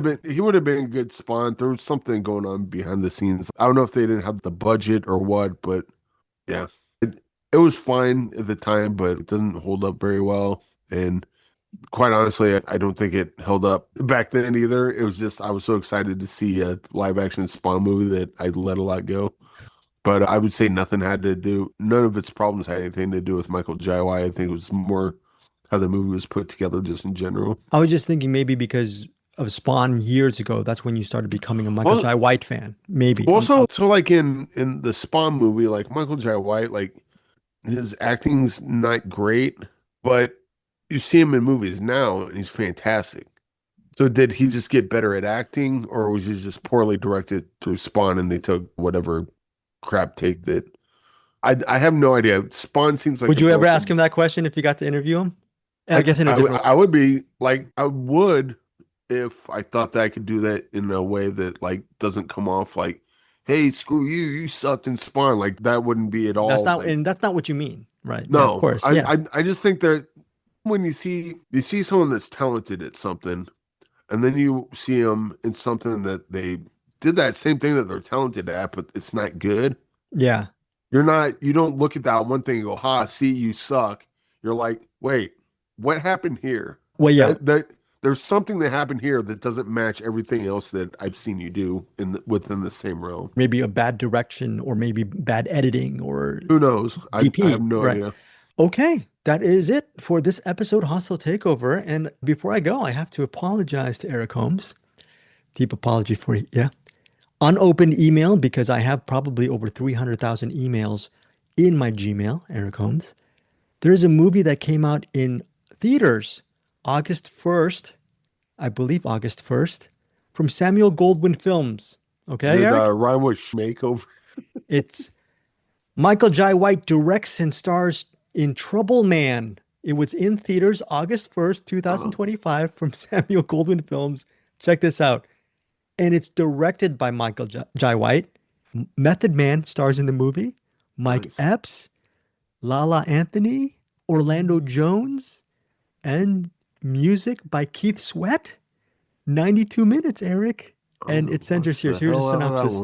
have been a good Spawn. There was something going on behind the scenes. I don't know if they didn't have the budget or what, but yeah, it was fine at the time, but it doesn't hold up very well. And quite honestly, I don't think it held up back then either. It was just I was so excited to see a live action Spawn movie that I let a lot go. But I would say none of its problems had anything to do with Michael J. White. I think it was more how the movie was put together just in general. I was just thinking maybe because of Spawn years ago, that's when you started becoming a Michael J. White fan. Maybe. Also, so like in the Spawn movie, like Michael J. White, like his acting's not great, but you see him in movies now and he's fantastic. So did he just get better at acting, or was he just poorly directed through Spawn and they took whatever crap take that I have no idea. Spawn seems like Would you ever ask him that question if you got to interview him? I guess in a different way. I would be like, I would if I thought that I could do that in a way that like doesn't come off like, hey, screw you, you sucked in Spawn. Like that wouldn't be at all. That's not, like, and that's not what you mean, right? no, yeah, of course. I just think that when you see someone that's talented at something, and then you see them in something that they did that same thing that they're talented at, but it's not good. Yeah. You don't look at that one thing and go, ha, see, you suck. You're like, wait, what happened here? Well, yeah. There's something that happened here that doesn't match everything else that I've seen you do within the same realm. Maybe a bad direction, or maybe bad editing, or who knows? DP, I have no idea. Okay, that is it for this episode, Hostile Takeover. And before I go, I have to apologize to Eric Holmes. Deep apology for you. Yeah. Unopened email, because I have probably over 300,000 emails in my Gmail, Eric Holmes. There is a movie that came out in theaters August 1st, I believe August 1st, from Samuel Goldwyn Films. Okay, Did Eric? Ryan was Makeover? It's Michael Jai White directs and stars in Trouble Man. It was in theaters August 1st, 2025 from Samuel Goldwyn Films. Check this out. And it's directed by Michael Jai White. Method Man stars in the movie. Mike Epps, Lala Anthony, Orlando Jones, and music by Keith Sweat. 92 minutes, Eric. And it centers here. So here's a synopsis.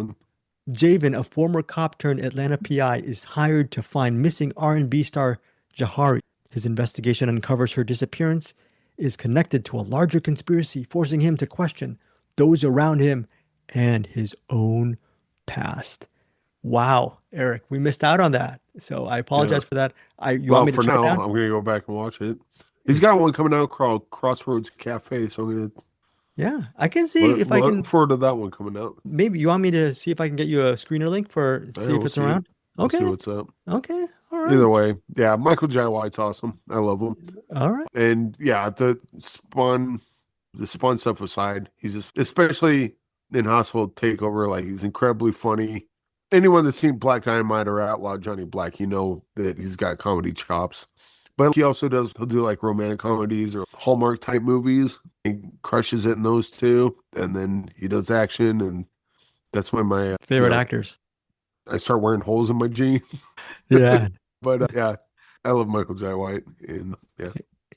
Javen, a former cop turned Atlanta PI, is hired to find missing R&B star Jahari. His investigation uncovers her disappearance is connected to a larger conspiracy, forcing him to question those around him and his own past. Wow, Eric, we missed out on that. So I apologize for that. You want me to for check now, it out? I'm going to go back and watch it. He's got one coming out called Crossroads Cafe, so I'm going to... Yeah, I can see if I can... Look forward to that one coming out. Maybe you want me to see if I can get you a screener link see if it's around? Okay. See what's up. Okay, all right. Either way, yeah, Michael Jai White's awesome. I love him. All right. And yeah, the Spawn stuff aside, he's just, especially in Hostile Takeover, like he's incredibly funny. Anyone that's seen Black Dynamite or Outlaw Johnny Black, you know that he's got comedy chops. But he'll do like romantic comedies or Hallmark type movies. He crushes it in those too. And then he does action, and that's when my favorite actors. I start wearing holes in my jeans. Yeah. But yeah, I love Michael Jai White. And yeah.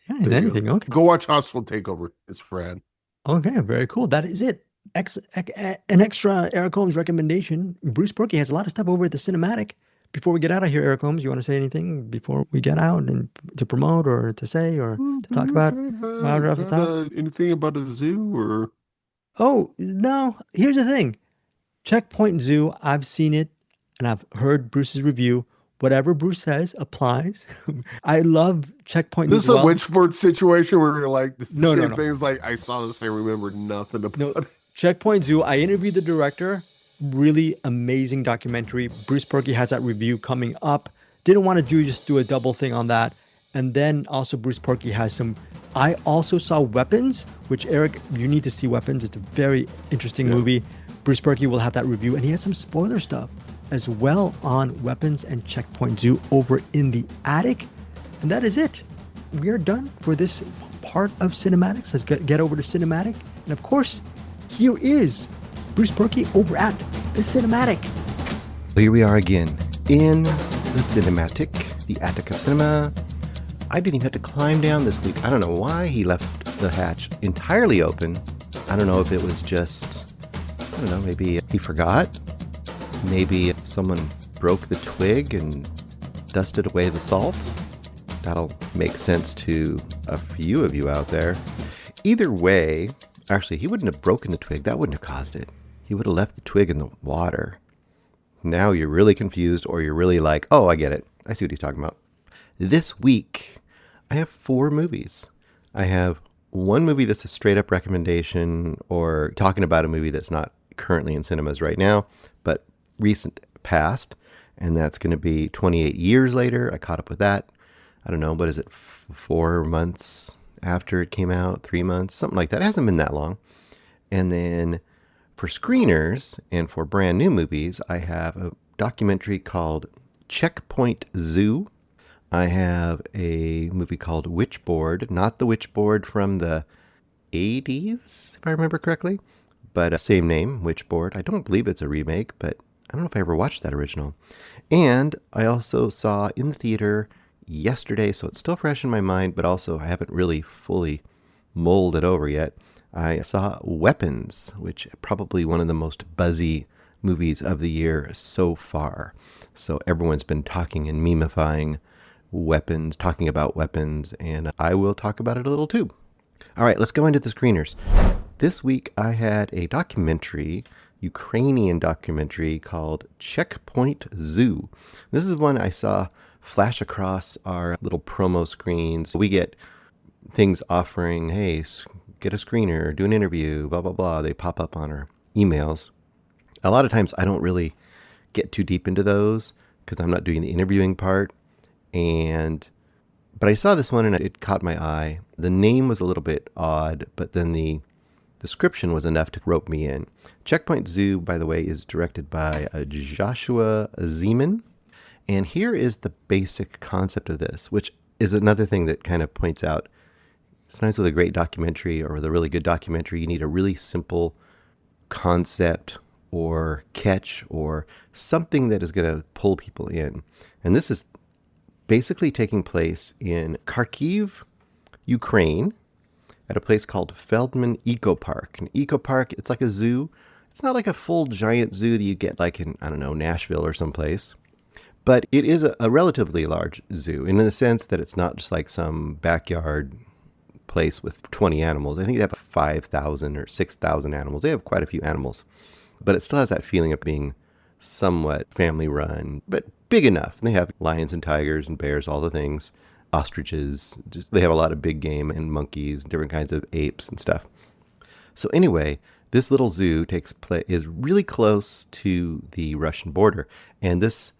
Yeah, and anything. Okay. Go watch Hostile Takeover. It's rad. Okay, very cool. That is it. An extra Eric Holmes recommendation. Bruce Purkey has a lot of stuff over at the Cinem-Attic. Before we get out of here, Eric Holmes, you want to say anything before we get out, and to promote or to say or to talk about? Right off the top? Anything about a zoo or? Oh, no. Here's the thing. Checkpoint Zoo, I've seen it and I've heard Bruce's review. Whatever Bruce says applies. I love Checkpoint Zoo. This is a Witchboard situation where you're like, no. things like, I saw this, I remember nothing about it. Checkpoint Zoo, I interviewed the director. Really amazing documentary. Bruce Purkey has that review coming up. Didn't want to just do a double thing on that. And then also Bruce Purkey has some... I also saw Weapons, which, Eric, you need to see Weapons. It's a very interesting movie. Bruce Purkey will have that review. And he has some spoiler stuff as well on Weapons and Checkpoint Zoo over in the attic. And that is it. We are done for this part of Cinematics. Let's get over to Cinem-Attic. And of course, here is Bruce Purkey over at the Cinem-Attic. Here we are again in the Cinem-Attic, the attic of cinema. I didn't even have to climb down this week. I don't know why he left the hatch entirely open. I don't know if it was just, I don't know, maybe he forgot. Maybe someone broke the twig and dusted away the salt. That'll make sense to a few of you out there. Either way, actually, he wouldn't have broken the twig. That wouldn't have caused it. He would have left the twig in the water. Now you're really confused, or you're really like, oh, I get it. I see what he's talking about. This week, I have 4 movies. I have one movie that's a straight up recommendation, or talking about a movie that's not currently in cinemas right now, but recent past. And that's going to be 28 years later. I caught up with that. I don't know, what is it? 4 months after it came out, 3 months, something like that. It hasn't been that long. And then for screeners and for brand new movies, I have a documentary called Checkpoint Zoo. I have a movie called Witchboard, not the Witchboard from the 80s, if I remember correctly, but same name, Witchboard. I don't believe it's a remake, but I don't know if I ever watched that original. And I also saw in the theater yesterday, so it's still fresh in my mind, but also I haven't really fully mulled it over yet. I saw Weapons, which probably one of the most buzzy movies of the year so far. So everyone's been talking and memifying Weapons, talking about Weapons, and I will talk about it a little too. All right, let's go into the screeners. This week I had a documentary, Ukrainian documentary called Checkpoint Zoo. This is one I saw flash across our little promo screens. We get things offering, hey, get a screener, do an interview, blah, blah, blah. They pop up on our emails. A lot of times I don't really get too deep into those because I'm not doing the interviewing part. But I saw this one and it caught my eye. The name was a little bit odd, but then the description was enough to rope me in. Checkpoint Zoo, by the way, is directed by Joshua Zeman. And here is the basic concept of this, which is another thing that kind of points out sometimes with a great documentary or with a really good documentary, you need a really simple concept or catch or something that is going to pull people in. And this is basically taking place in Kharkiv, Ukraine, at a place called Feldman Eco Park. An eco park, it's like a zoo. It's not like a full giant zoo that you get like in, I don't know, Nashville or someplace. But it is a relatively large zoo in the sense that it's not just like some backyard place with 20 animals. I think they have 5,000 or 6,000 animals. They have quite a few animals. But it still has that feeling of being somewhat family run, but big enough. They have lions and tigers and bears, all the things, ostriches. They have a lot of big game and monkeys, different kinds of apes and stuff. So anyway, this little zoo is really close to the Russian border. And the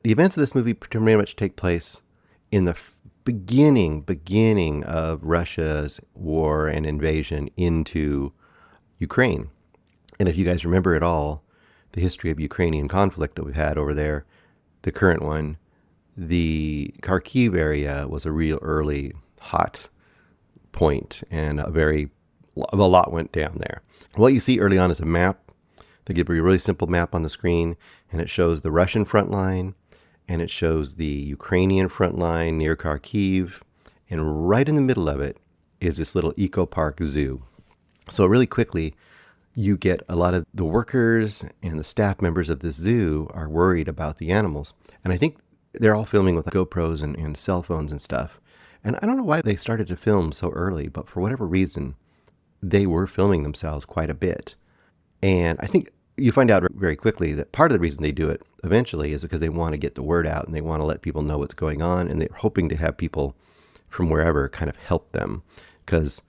events of this movie pretty much take place in the beginning of Russia's war and invasion into Ukraine. And if you guys remember at all, the history of Ukrainian conflict that we've had over there, the current one, the Kharkiv area was a real early hot point, and a lot went down there. What you see early on is a map. They give you a really simple map on the screen, and it shows the Russian front line, and it shows the Ukrainian front line near Kharkiv, and right in the middle of it is this little eco park zoo. So really quickly, you get a lot of the workers and the staff members of this zoo are worried about the animals. And I think they're all filming with GoPros and cell phones and stuff. And I don't know why they started to film so early, but for whatever reason, they were filming themselves quite a bit. And I think you find out very quickly that part of the reason they do it eventually is because they want to get the word out and they want to let people know what's going on. And they're hoping to have people from wherever kind of help them, because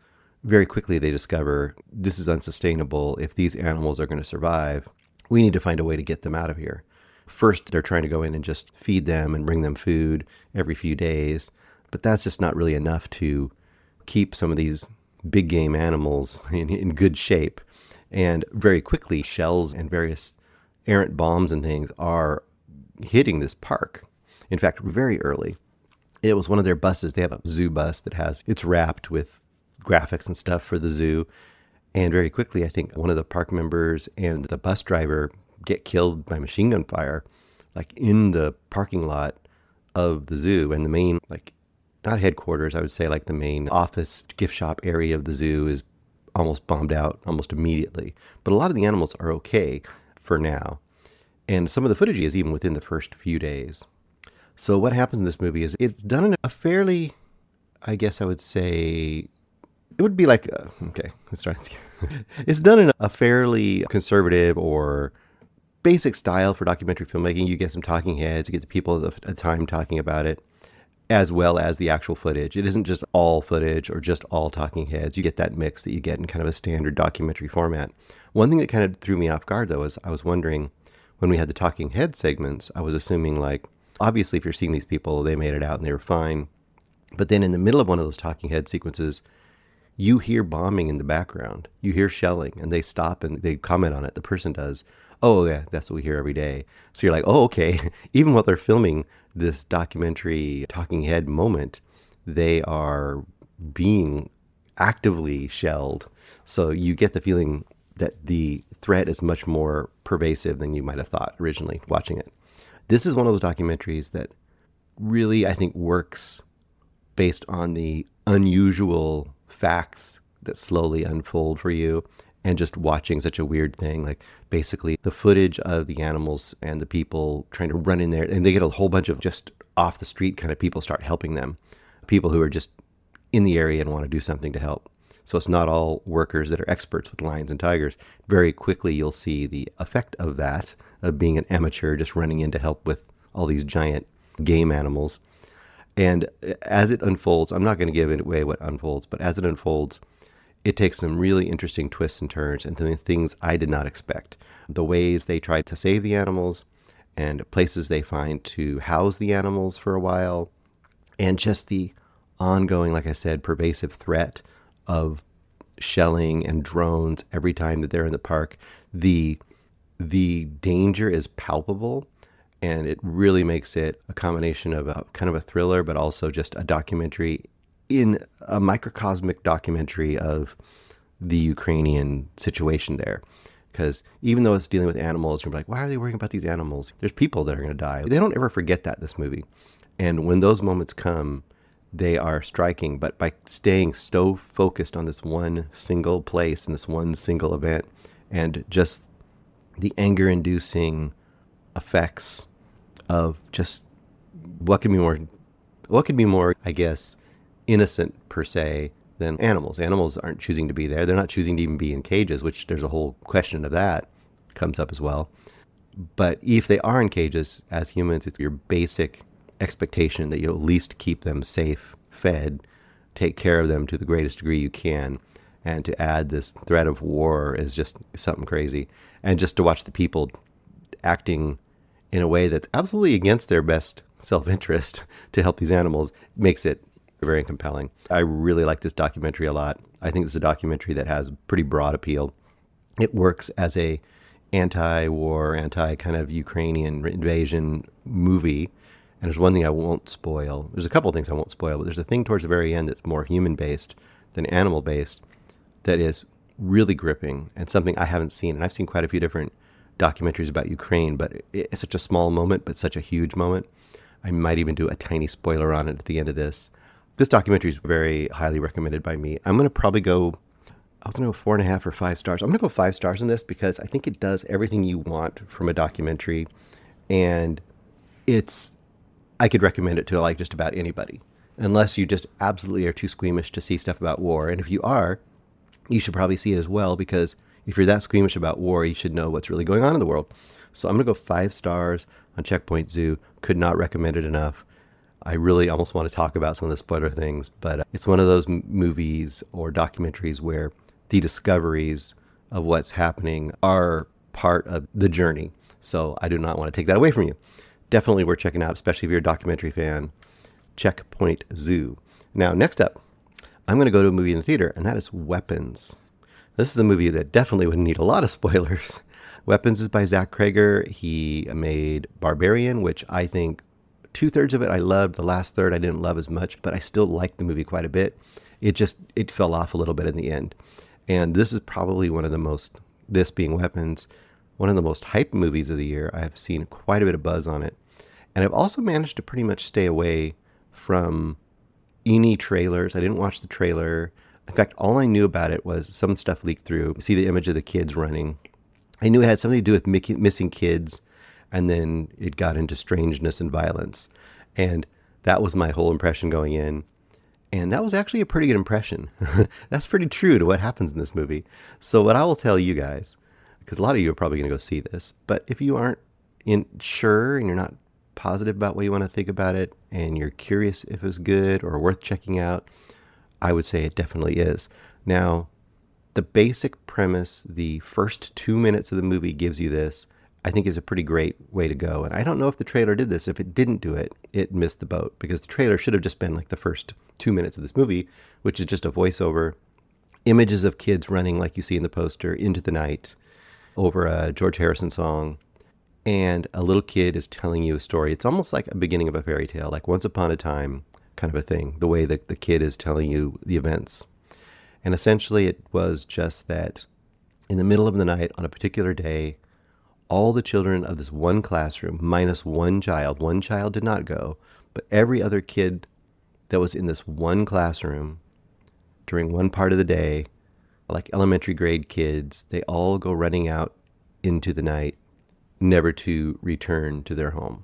very quickly they discover this is unsustainable. If these animals are going to survive, we need to find a way to get them out of here. First, they're trying to go in and just feed them and bring them food every few days, but that's just not really enough to keep some of these big game animals in good shape. And very quickly, shells and various errant bombs and things are hitting this park. In fact, very early, it was one of their buses. They have a zoo bus it's wrapped with graphics and stuff for the zoo. And very quickly, I think one of the park members and the bus driver get killed by machine gun fire, like in the parking lot of the zoo. And the main, like, not headquarters, I would say like the main office gift shop area of the zoo is almost bombed out almost immediately. But a lot of the animals are okay for now. And some of the footage is even within the first few days. So what happens in this movie is it's done in a fairly, I guess I would say, it would be like, it's done in a fairly conservative or basic style for documentary filmmaking. You get some talking heads, you get the people at the time talking about it, as well as the actual footage. It isn't just all footage or just all talking heads. You get that mix that you get in kind of a standard documentary format. One thing that kind of threw me off guard, though, is I was wondering, when we had the talking head segments, I was assuming, like, obviously if you're seeing these people, they made it out and they were fine. But then in the middle of one of those talking head sequences, you hear bombing in the background. You hear shelling, and they stop and they comment on it. The person does. Oh, yeah, that's what we hear every day. So you're like, oh, okay. Even while they're filming this documentary talking head moment, they are being actively shelled. So you get the feeling that the threat is much more pervasive than you might have thought originally watching it. This is one of those documentaries that really, I think, works based on the unusual facts that slowly unfold for you, and just watching such a weird thing, like basically the footage of the animals and the people trying to run in there, and they get a whole bunch of just off the street kind of people start helping them, people who are just in the area and want to do something to help. So it's not all workers that are experts with lions and tigers. Very quickly you'll see the effect of that, of being an amateur just running in to help with all these giant game animals. And as it unfolds, I'm not going to give away what unfolds, but as it unfolds, it takes some really interesting twists and turns and things I did not expect. The ways they try to save the animals and places they find to house the animals for a while, and just the ongoing, like I said, pervasive threat of shelling and drones every time that they're in the park. The danger is palpable, and it really makes it a combination of a kind of a thriller, but also just a documentary in a microcosmic documentary of the Ukrainian situation there. Because even though it's dealing with animals, you're like, why are they worrying about these animals? There's people that are going to die. They don't ever forget that, this movie. And when those moments come, they are striking. But by staying so focused on this one single place and this one single event, and just the anger-inducing effects of just what could be more, I guess, innocent per se than animals. Animals aren't choosing to be there. They're not choosing to even be in cages, which there's a whole question of that comes up as well. But if they are in cages, as humans, it's your basic expectation that you'll at least keep them safe, fed, take care of them to the greatest degree you can. And to add this threat of war is just something crazy. And just to watch the people acting in a way that's absolutely against their best self-interest to help these animals makes it very compelling. I really like this documentary a lot. I think this is a documentary that has pretty broad appeal. It works as a anti-war, anti-kind of Ukrainian invasion movie. And there's one thing I won't spoil. There's a couple of things I won't spoil, but there's a thing towards the very end that's more human-based than animal-based that is really gripping and something I haven't seen. And I've seen quite a few different documentaries about Ukraine, but it's such a small moment, but such a huge moment. I might even do a tiny spoiler on it at the end of this. This documentary is very highly recommended by me. I'm going to probably go, I was going to go 4.5 or 5 stars. I'm going to go 5 stars in this because I think it does everything you want from a documentary. And I could recommend it to like just about anybody, unless you just absolutely are too squeamish to see stuff about war. And if you are, you should probably see it as well, because if you're that squeamish about war, you should know what's really going on in the world. So I'm going to go 5 stars on Checkpoint Zoo. Could not recommend it enough. I really almost want to talk about some of the spoiler things, but it's one of those movies or documentaries where the discoveries of what's happening are part of the journey. So I do not want to take that away from you. Definitely worth checking out, especially if you're a documentary fan. Checkpoint Zoo. Now, next up, I'm going to go to a movie in the theater, and that is Weapons. This is a movie that definitely would need a lot of spoilers. Weapons is by Zach Cregger. He made Barbarian, which I think 2/3 of it I loved. The last third I didn't love as much, but I still liked the movie quite a bit. It fell off a little bit in the end. And this is probably one of the most, this being Weapons, one of the most hyped movies of the year. I've seen quite a bit of buzz on it. And I've also managed to pretty much stay away from any trailers. I didn't watch the trailer. In fact, all I knew about it was some stuff leaked through. You see the image of the kids running. I knew it had something to do with missing kids, and then it got into strangeness and violence. And that was my whole impression going in. And that was actually a pretty good impression. That's pretty true to what happens in this movie. So what I will tell you guys, because a lot of you are probably going to go see this, but if you aren't sure and you're not positive about what you want to think about it, and you're curious if it's good or worth checking out, I would say it definitely is. Now, the basic premise, the first 2 minutes of the movie gives you this, I think is a pretty great way to go. And I don't know if the trailer did this. If it didn't do it, it missed the boat, because the trailer should have just been like the first 2 minutes of this movie, which is just a voiceover, images of kids running like you see in the poster into the night, over a George Harrison song, and a little kid is telling you a story. It's almost like a beginning of a fairy tale, like Once Upon a Time kind of a thing, the way that the kid is telling you the events. And essentially it was just that in the middle of the night on a particular day, all the children of this one classroom, minus one child did not go, but every other kid that was in this one classroom during one part of the day, like elementary grade kids, they all go running out into the night, never to return to their home.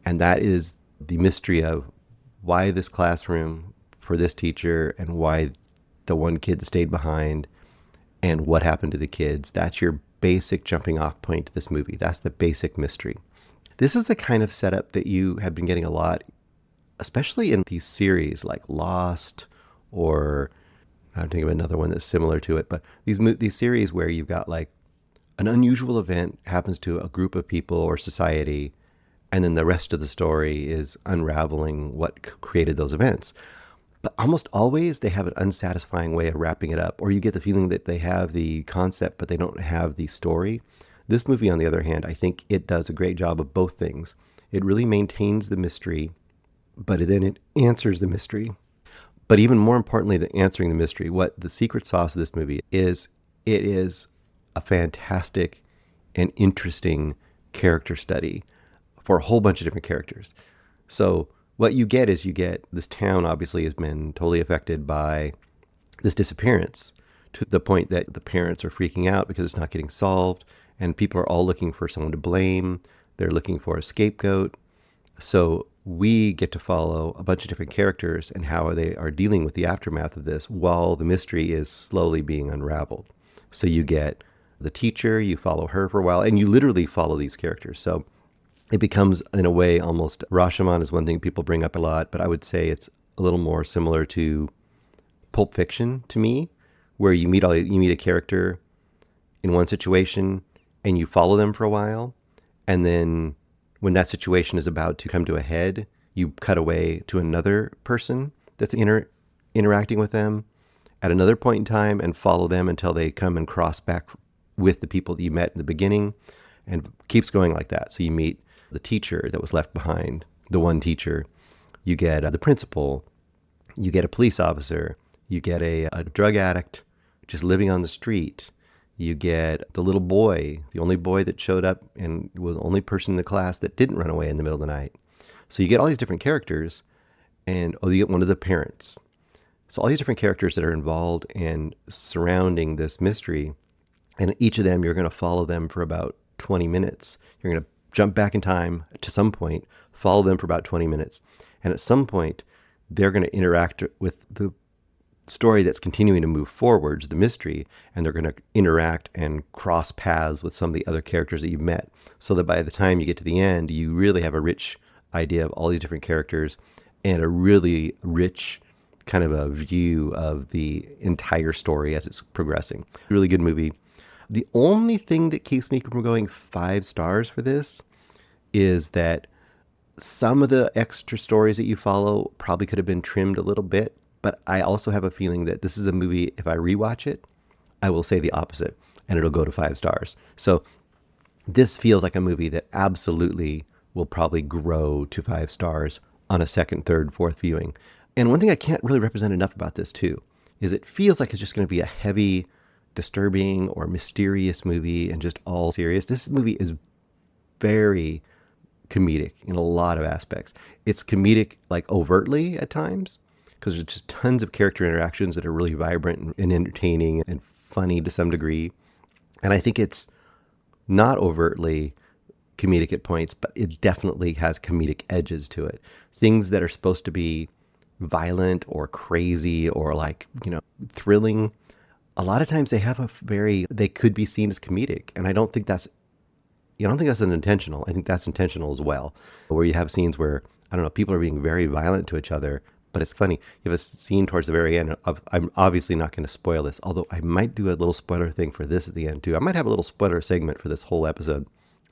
And that is the mystery of why this classroom for this teacher and why the one kid stayed behind and what happened to the kids. That's your basic jumping off point to this movie. That's the basic mystery. This is the kind of setup that you have been getting a lot, especially in these series like Lost, or I'm thinking of another one that's similar to it, but these series where you've got like an unusual event happens to a group of people or society, and then the rest of the story is unraveling what created those events. But almost always they have an unsatisfying way of wrapping it up, or you get the feeling that they have the concept, but they don't have the story. This movie, on the other hand, I think it does a great job of both things. It really maintains the mystery, but then it answers the mystery. But even more importantly than answering the mystery, what the secret sauce of this movie is, it is a fantastic and interesting character study for a whole bunch of different characters. So what you get is this town obviously has been totally affected by this disappearance, to the point that the parents are freaking out because it's not getting solved, and people are all looking for someone to blame. They're looking for a scapegoat. So we get to follow a bunch of different characters and how they are dealing with the aftermath of this while the mystery is slowly being unraveled. So you get the teacher, you follow her for a while, and you literally follow these characters. So it becomes, in a way, almost, Rashomon is one thing people bring up a lot, but I would say it's a little more similar to Pulp Fiction to me, where you meet a character in one situation and you follow them for a while, and then when that situation is about to come to a head, you cut away to another person that's interacting with them at another point in time and follow them until they come and cross back with the people that you met in the beginning, and keeps going like that. So you meet the teacher that was left behind, the one teacher. You get the principal. You get a police officer. You get a drug addict just living on the street. You get the little boy, the only boy that showed up and was the only person in the class that didn't run away in the middle of the night. So you get all these different characters, and you get one of the parents. So all these different characters that are involved and surrounding this mystery, and each of them, you're going to follow them for about 20 minutes. You're going to jump back in time to some point, follow them for about 20 minutes. And at some point, they're going to interact with the story that's continuing to move forwards, the mystery, and they're going to interact and cross paths with some of the other characters that you've met, so that by the time you get to the end, you really have a rich idea of all these different characters and a really rich kind of a view of the entire story as it's progressing. Really good movie. The only thing that keeps me from going 5 stars for this is that some of the extra stories that you follow probably could have been trimmed a little bit. But I also have a feeling that this is a movie, if I rewatch it, I will say the opposite, and it'll go to 5 stars. So this feels like a movie that absolutely will probably grow to 5 stars on a second, third, fourth viewing. And one thing I can't really represent enough about this too, is it feels like it's just going to be a heavy, disturbing, or mysterious movie and just all serious. This movie is very comedic in a lot of aspects. It's comedic like overtly at times, because there's just tons of character interactions that are really vibrant and entertaining and funny to some degree. And I think it's not overtly comedic at points, but it definitely has comedic edges to it. Things that are supposed to be violent or crazy or like, thrilling, a lot of times they could be seen as comedic. And I don't think that's unintentional. I think that's intentional as well, where you have scenes where, people are being very violent to each other, but it's funny. You have a scene towards the very end I'm obviously not going to spoil this, although I might do a little spoiler thing for this at the end too. I might have a little spoiler segment for this whole episode,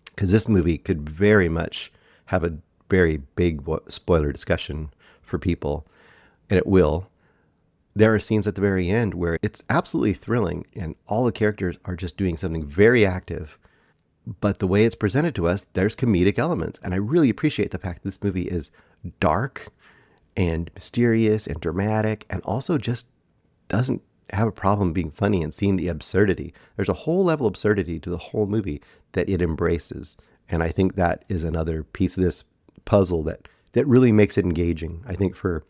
because this movie could very much have a very big spoiler discussion for people, and it will. there are scenes at the very end where it's absolutely thrilling and all the characters are just doing something very active. But the way it's presented to us, there's comedic elements. And I really appreciate the fact that this movie is dark and mysterious and dramatic and also just doesn't have a problem being funny and seeing the absurdity. There's a whole level of absurdity to the whole movie that it embraces. And I think that is another piece of this puzzle that really makes it engaging. I think for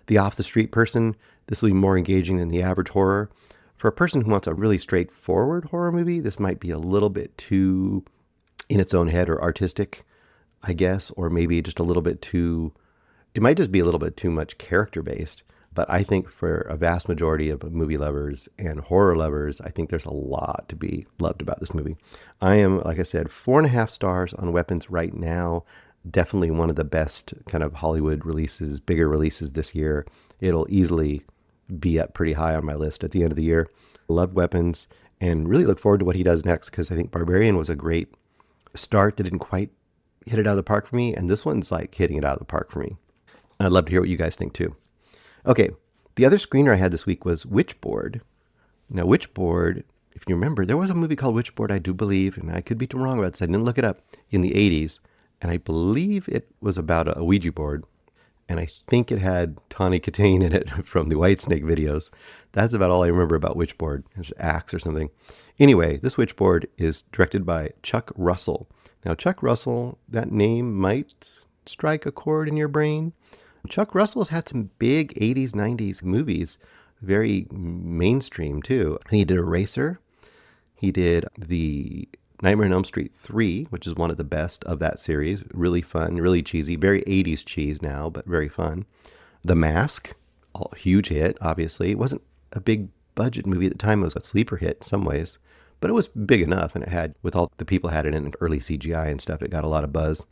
the off-the-street person, this will be more engaging than the average horror. For a person who wants a really straightforward horror movie, this might be a little bit too in its own head or artistic, I guess, or maybe just a little bit too, it might just be a little bit too much character-based. But I think for a vast majority of movie lovers and horror lovers, I think there's a lot to be loved about this movie. I am, like I said, 4.5 stars on Weapons right now. Definitely one of the best kind of Hollywood releases, bigger releases this year. It'll easily be up pretty high on my list at the end of the year. Love Weapons and really look forward to what he does next, because I think Barbarian was a great start that didn't quite hit it out of the park for me. And this one's like hitting it out of the park for me. I'd love to hear what you guys think too. Okay, the other screener I had this week was Witchboard. Now, Witchboard, if you remember, there was a movie called Witchboard, I do believe, and I could be wrong about this, I didn't look it up, in the 80s, and I believe it was about a Ouija board, and I think it had Tawny Katane in it from the Whitesnake videos. That's about all I remember about Witchboard. It's Axe or something. Anyway, this Witchboard is directed by Chuck Russell. Now, Chuck Russell, that name might strike a chord in your brain. Chuck Russell's had some big 80s, 90s movies, very mainstream too. He did Eraser. He did the Nightmare on Elm Street 3, which is one of the best of that series. Really fun, really cheesy, very 80s cheese now, but very fun. The Mask, a huge hit, obviously. It wasn't a big budget movie at the time. It was a sleeper hit in some ways, but it was big enough, and it had, with all the people had it in early CGI and stuff, it got a lot of buzz.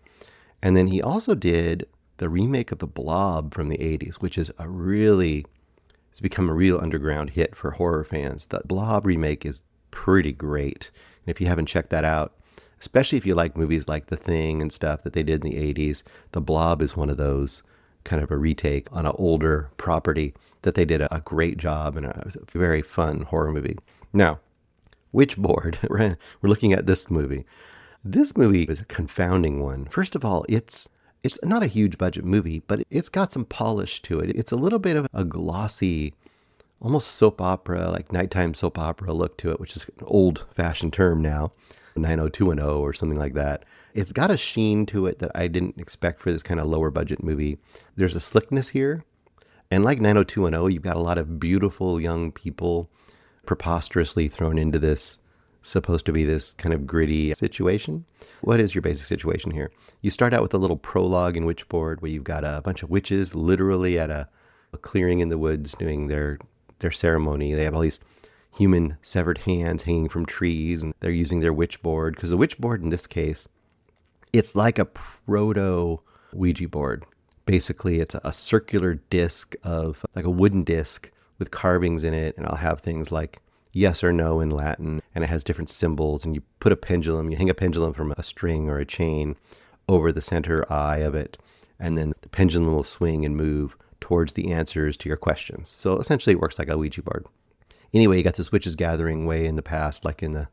And then he also did the remake of The Blob from the 80s, which is it's become a real underground hit for horror fans. The Blob remake is pretty great. And if you haven't checked that out, especially if you like movies like The Thing and stuff that they did in the 80s, The Blob is one of those, kind of a retake on an older property that they did a great job, and it was a very fun horror movie. Now, Witchboard, we're looking at this movie. This movie is a confounding one. First of all, it's not a huge budget movie, but it's got some polish to it. It's a little bit of a glossy, almost soap opera, like nighttime soap opera look to it, which is an old-fashioned term now, 90210 or something like that. It's got a sheen to it that I didn't expect for this kind of lower budget movie. There's a slickness here. And like 90210, you've got a lot of beautiful young people preposterously thrown into this, supposed to be this kind of gritty situation. What is your basic situation here? You start out with a little prologue in Witchboard where you've got a bunch of witches literally at a clearing in the woods doing their ceremony. They have all these human severed hands hanging from trees, and they're using their Witchboard, because the Witchboard in this case, it's like a proto Ouija board. Basically, it's a circular disc of, like a wooden disc with carvings in it, and I'll have things like yes or no in Latin, and it has different symbols, and you put a pendulum, you hang a pendulum from a string or a chain over the center eye of it, and then the pendulum will swing and move towards the answers to your questions. So essentially it works like a Ouija board. Anyway, you got this witches gathering way in the past, like in the,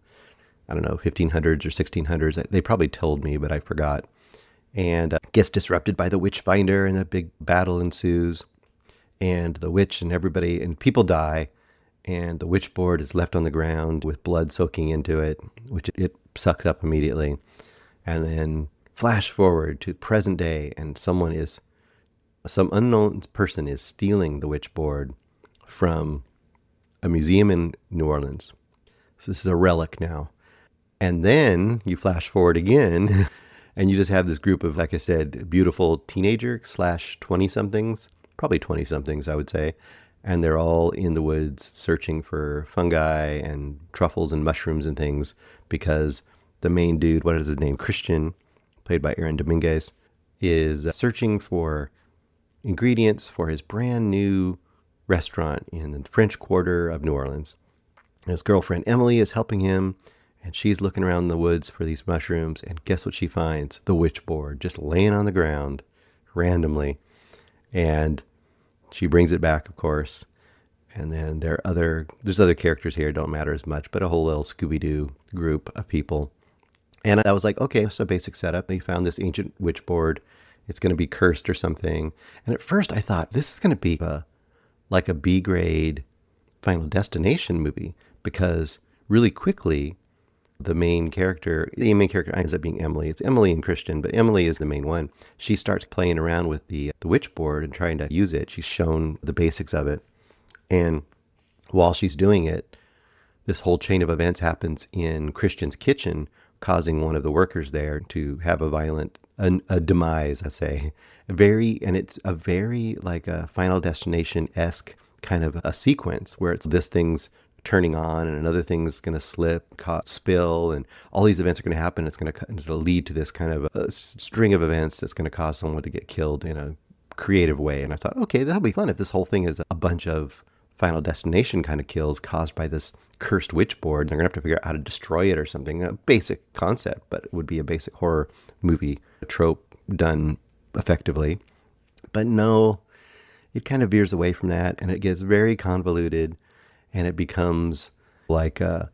1500s or 1600s. They probably told me, but I forgot. And gets disrupted by the witch finder, and a big battle ensues. And the witch and everybody, and people die. And the Witchboard is left on the ground with blood soaking into it, which it sucks up immediately. And then flash forward to present day, and some unknown person is stealing the Witchboard from a museum in New Orleans. So this is a relic now. And then you flash forward again, and you just have this group of, like I said, beautiful teenager / 20-somethings, probably 20-somethings, I would say. And they're all in the woods searching for fungi and truffles and mushrooms and things, because the main dude, what is his name? Christian, played by Aaron Dominguez, is searching for ingredients for his brand new restaurant in the French Quarter of New Orleans. And his girlfriend Emily is helping him, and she's looking around the woods for these mushrooms, and guess what she finds? The Witchboard, just laying on the ground randomly. And she brings it back, of course, And then there's other characters here, don't matter as much, but a whole little Scooby-Doo group of people. And I was like, okay, it's a basic setup. We found this ancient witchboard. It's going to be cursed or something. And at first I thought, this is going to be like a B-grade Final Destination movie, because really quickly, the main character ends up being Emily. It's Emily and Christian, but Emily is the main one. She starts playing around with the witchboard and trying to use it. She's shown the basics of it. And while she's doing it, this whole chain of events happens in Christian's kitchen, causing one of the workers there to have a demise, I say. It's a very like a Final Destination-esque kind of a sequence where it's this thing's turning on and another thing's going to slip, spill, and all these events are going to happen. It's going to lead to this kind of a string of events that's going to cause someone to get killed in a creative way. And I thought, okay, that'll be fun if this whole thing is a bunch of Final Destination kind of kills caused by this cursed witchboard. They're going to have to figure out how to destroy it or something. A basic concept, but it would be a basic horror movie trope done effectively. But no, it kind of veers away from that, and it gets very convoluted, and it becomes like a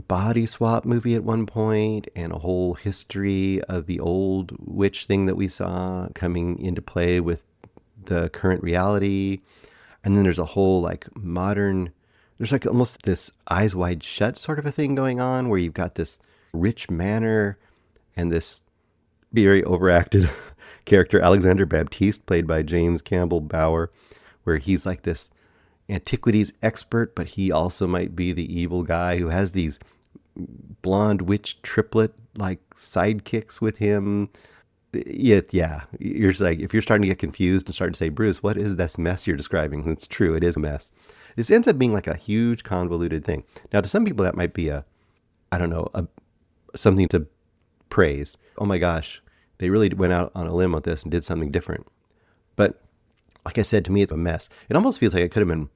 body swap movie at one point, and a whole history of the old witch thing that we saw coming into play with the current reality. And then there's a whole like there's like almost this Eyes Wide Shut sort of a thing going on, where you've got this rich manor and this very overacted character, Alexander Baptiste, played by James Campbell Bower, where he's like this antiquities expert, but he also might be the evil guy who has these blonde witch triplet like sidekicks with him. Yeah, you're just like, if you're starting to get confused and starting to say, Bruce, what is this mess you're describing? It's true, it is a mess. This ends up being like a huge convoluted thing. Now, to some people that might be something to praise. Oh my gosh, they really went out on a limb with this and did something different. But like I said, to me, it's a mess. It almost feels like it could have been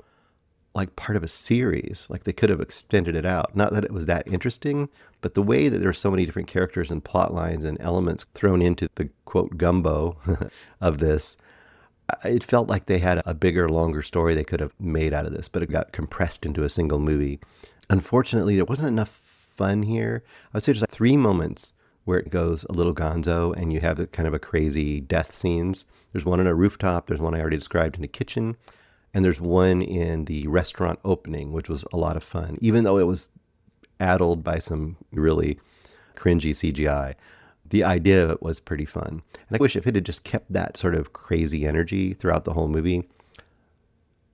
like part of a series. Like they could have extended it out. Not that it was that interesting, but the way that there are so many different characters and plot lines and elements thrown into the quote gumbo of this, it felt like they had a bigger, longer story they could have made out of this, but it got compressed into a single movie. Unfortunately, there wasn't enough fun here. I would say there's like 3 moments where it goes a little gonzo and you have kind of a crazy death scenes. There's one on a rooftop. There's one I already described in the kitchen. And there's one in the restaurant opening, which was a lot of fun, even though it was addled by some really cringy CGI. The idea of it was pretty fun. And I wish if it had just kept that sort of crazy energy throughout the whole movie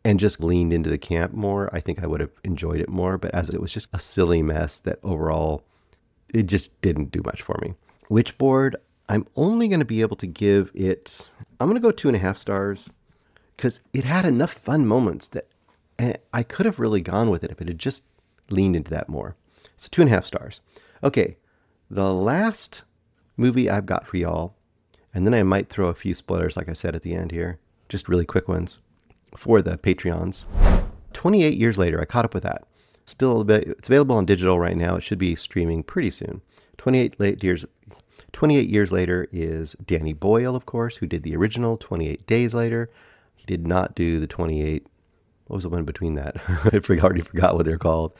and just leaned into the camp more, I think I would have enjoyed it more. But as it was just a silly mess that overall, it just didn't do much for me. Witchboard, I'm only going to be able to give it, I'm going to go 2.5 stars, because it had enough fun moments that I could have really gone with it if it had just leaned into that more. So 2.5 stars. Okay, the last movie I've got for y'all, and then I might throw a few spoilers, like I said at the end here, just really quick ones for the Patreons. 28 years later, I caught up with that. Still a bit, it's available on digital right now. It should be streaming pretty soon. 28 years later is Danny Boyle, of course, who did the original 28 Days Later. He did not do the 28. What was the one between that? I already forgot what they're called.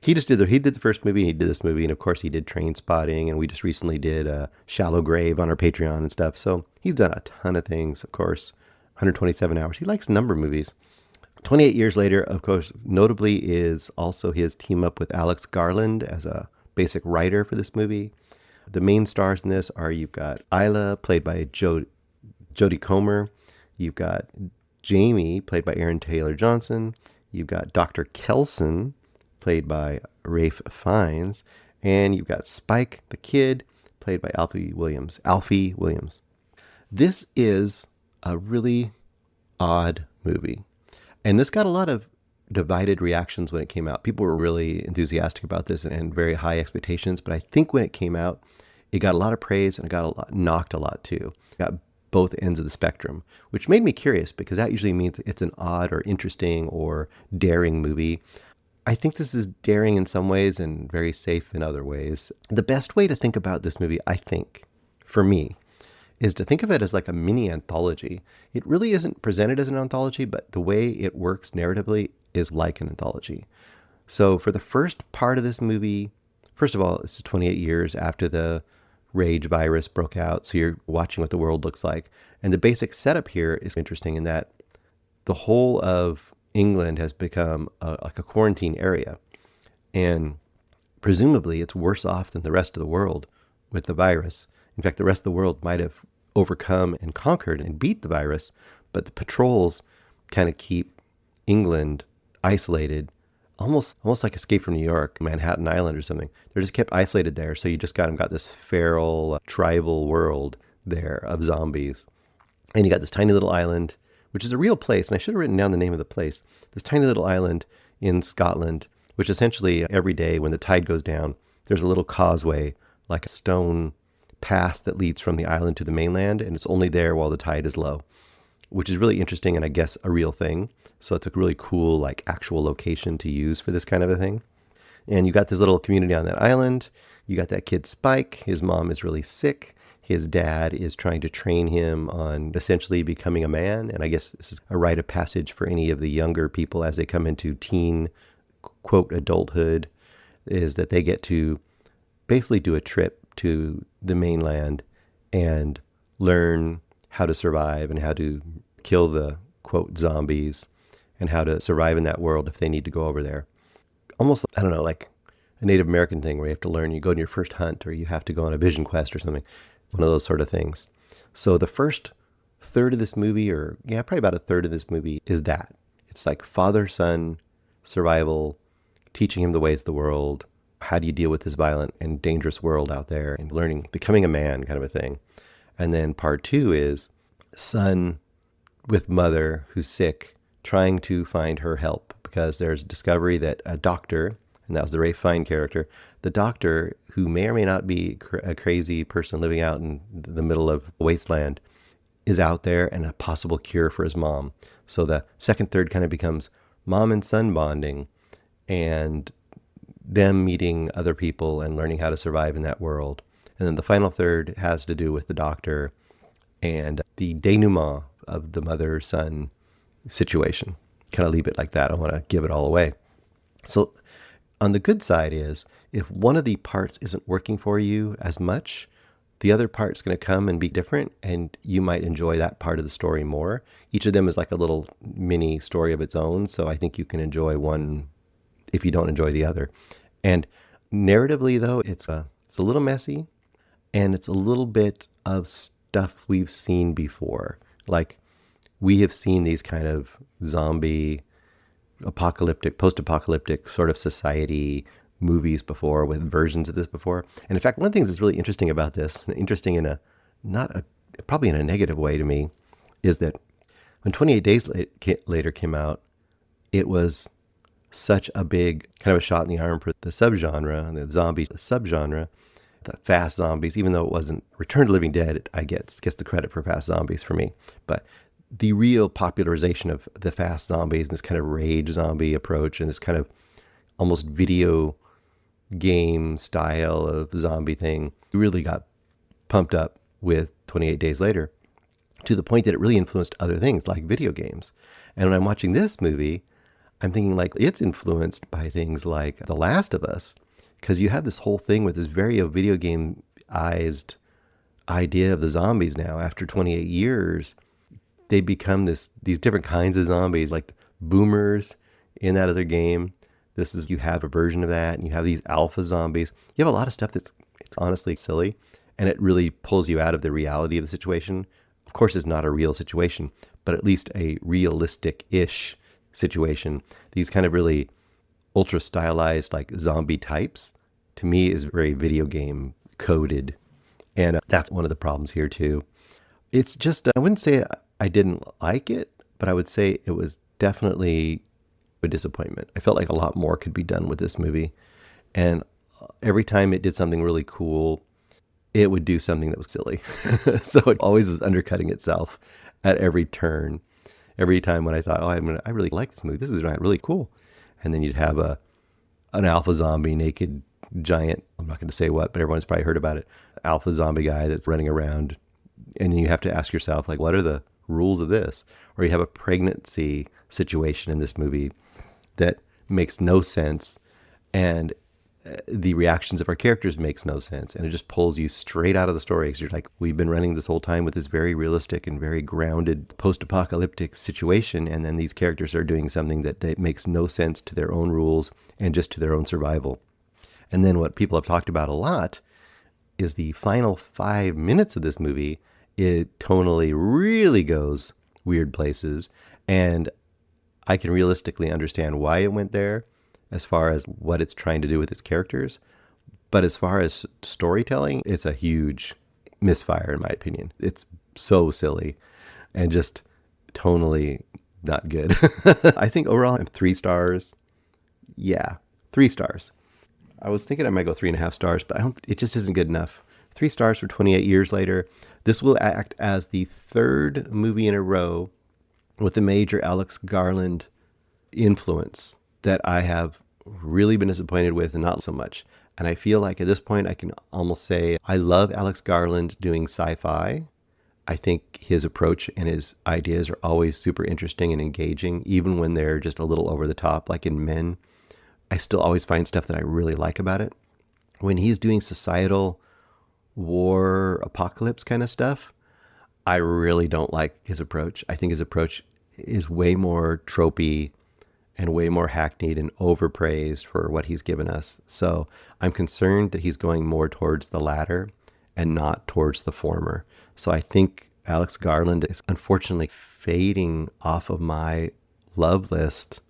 He did the first movie, and he did this movie, and of course he did Trainspotting, and we just recently did Shallow Grave on our Patreon and stuff. So he's done a ton of things, of course. 127 Hours. He likes number movies. 28 years later, of course, notably is also his team up with Alex Garland as a basic writer for this movie. The main stars in this are, you've got Isla, played by Jodie Comer. You've got Jamie, played by Aaron Taylor Johnson. You've got Dr. Kelson, played by Rafe Fiennes. And you've got Spike the Kid, played by Alfie Williams. This is a really odd movie. And this got a lot of divided reactions when it came out. People were really enthusiastic about this and very high expectations. But I think when it came out, it got a lot of praise and it got knocked a lot too. It got both ends of the spectrum, which made me curious because that usually means it's an odd or interesting or daring movie. I think this is daring in some ways and very safe in other ways. The best way to think about this movie, I think, for me, is to think of it as like a mini anthology. It really isn't presented as an anthology, but the way it works narratively, is like an anthology. So for the first part of this movie, first of all, it's 28 years after the rage virus broke out. So you're watching what the world looks like. And the basic setup here is interesting in that the whole of England has become like a quarantine area. And presumably it's worse off than the rest of the world with the virus. In fact, the rest of the world might have overcome and conquered and beat the virus, but the patrols kind of keep England isolated, almost like Escape from New York, Manhattan Island or something. They're just kept isolated there. So you just got this feral tribal world there of zombies. And you got this tiny little island, which is a real place. And I should have written down the name of the place. This tiny little island in Scotland, which essentially every day when the tide goes down, there's a little causeway, like a stone path that leads from the island to the mainland. And it's only there while the tide is low, which is really interesting and I guess a real thing. So it's a really cool, like actual location to use for this kind of a thing. And you got this little community on that island. You got that kid Spike. His mom is really sick. His dad is trying to train him on essentially becoming a man. And I guess this is a rite of passage for any of the younger people as they come into teen, quote, adulthood, is that they get to basically do a trip to the mainland and learn how to survive and how to kill the, quote, zombies and how to survive in that world if they need to go over there. Almost, I don't know, like a Native American thing where you have to learn, you go on your first hunt or you have to go on a vision quest or something. One of those sort of things. So the first third of this movie, or yeah, probably about a third of this movie is that. It's like father-son survival, teaching him the ways of the world. How do you deal with this violent and dangerous world out there and learning, becoming a man kind of a thing. And then part two is son with mother who's sick, trying to find her help because there's a discovery that a doctor, and that was the Ralph Fiennes character, the doctor who may or may not be a crazy person living out in the middle of a wasteland, is out there and a possible cure for his mom. So the second third kind of becomes mom and son bonding and them meeting other people and learning how to survive in that world. And then the final third has to do with the doctor and the denouement of the mother-son situation. Kind of leave it like that. I don't want to give it all away. So on the good side is, if one of the parts isn't working for you as much, the other part's going to come and be different, and you might enjoy that part of the story more. Each of them is like a little mini story of its own, so I think you can enjoy one if you don't enjoy the other. And narratively, though, it's a little messy, and it's a little bit of stuff we've seen before. Like, we have seen these kind of zombie, apocalyptic, post-apocalyptic sort of society movies before with versions of this before. And in fact, one of the things that's really interesting about this, interesting in probably in a negative way to me, is that when 28 Days Later came out, it was such a big kind of a shot in the arm for the subgenre, the zombie subgenre, the fast zombies, even though it wasn't Return to the Living Dead, I gets the credit for fast zombies for me. But the real popularization of the fast zombies and this kind of rage zombie approach and this kind of almost video game style of zombie thing really got pumped up with 28 Days Later to the point that it really influenced other things like video games. And when I'm watching this movie, I'm thinking like it's influenced by things like The Last of Us, because you have this whole thing with this very video game-ized idea of the zombies now. After 28 years, they become these different kinds of zombies, like boomers in that other game. You have a version of that, and you have these alpha zombies. You have a lot of stuff it's honestly silly, and it really pulls you out of the reality of the situation. Of course, it's not a real situation, but at least a realistic-ish situation. These kind of really ultra stylized like zombie types, to me, is very video game coded. And that's one of the problems here too. It's just, I wouldn't say I didn't like it, but I would say it was definitely a disappointment. I felt like a lot more could be done with this movie. And every time it did something really cool, it would do something that was silly. So it always was undercutting itself at every turn. Every time when I thought, I really like this movie. This is really cool. And then you'd have an alpha zombie, naked giant, I'm not going to say what, but everyone's probably heard about it, alpha zombie guy that's running around. And you have to ask yourself, like, what are the rules of this? Or you have a pregnancy situation in this movie that makes no sense, and the reactions of our characters makes no sense, and it just pulls you straight out of the story, because you're like, we've been running this whole time with this very realistic and very grounded post-apocalyptic situation, and then these characters are doing something that makes no sense to their own rules and just to their own survival. And then what people have talked about a lot is the final 5 minutes of this movie. It tonally really goes weird places, and I can realistically understand why it went there as far as what it's trying to do with its characters. But as far as storytelling, it's a huge misfire, in my opinion. It's so silly and just tonally not good. I think overall I'm 3 stars. Yeah, 3 stars. I was thinking I might go 3.5 stars, but it just isn't good enough. 3 stars for 28 years later. This will act as the 3rd movie in a row with a major Alex Garland influence that I have really been disappointed with, and not so much. And I feel like at this point I can almost say I love Alex Garland doing sci-fi. I think his approach and his ideas are always super interesting and engaging, even when they're just a little over the top, like in Men. I still always find stuff that I really like about it. When he's doing societal war apocalypse kind of stuff, I really don't like his approach. I think his approach is way more tropey and way more hackneyed and overpraised for what he's given us. So I'm concerned that he's going more towards the latter and not towards the former. So I think Alex Garland is unfortunately fading off of my love list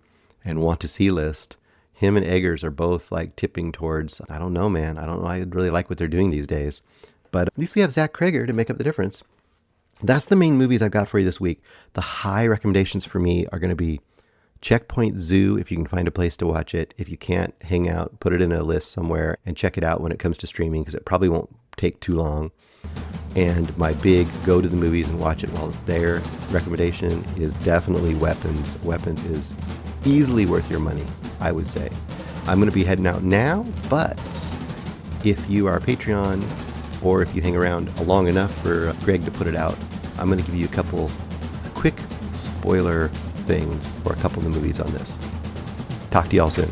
and want to see list. Him and Eggers are both like tipping towards, I don't know, man. I don't know. I really like what they're doing these days. But at least we have Zach Kreger to make up the difference. That's the main movies I've got for you this week. The high recommendations for me are going to be Checkpoint Zoo, if you can find a place to watch it. If you can't, hang out, put it in a list somewhere and check it out when it comes to streaming, because it probably won't take too long. And my big go to the movies and watch it while it's there recommendation is definitely Weapons. Weapons is easily worth your money, I would say. I'm going to be heading out now, but if you are a Patreon or if you hang around long enough for Greg to put it out, I'm going to give you a couple quick spoiler things for a couple of the movies on this. Talk to y'all soon.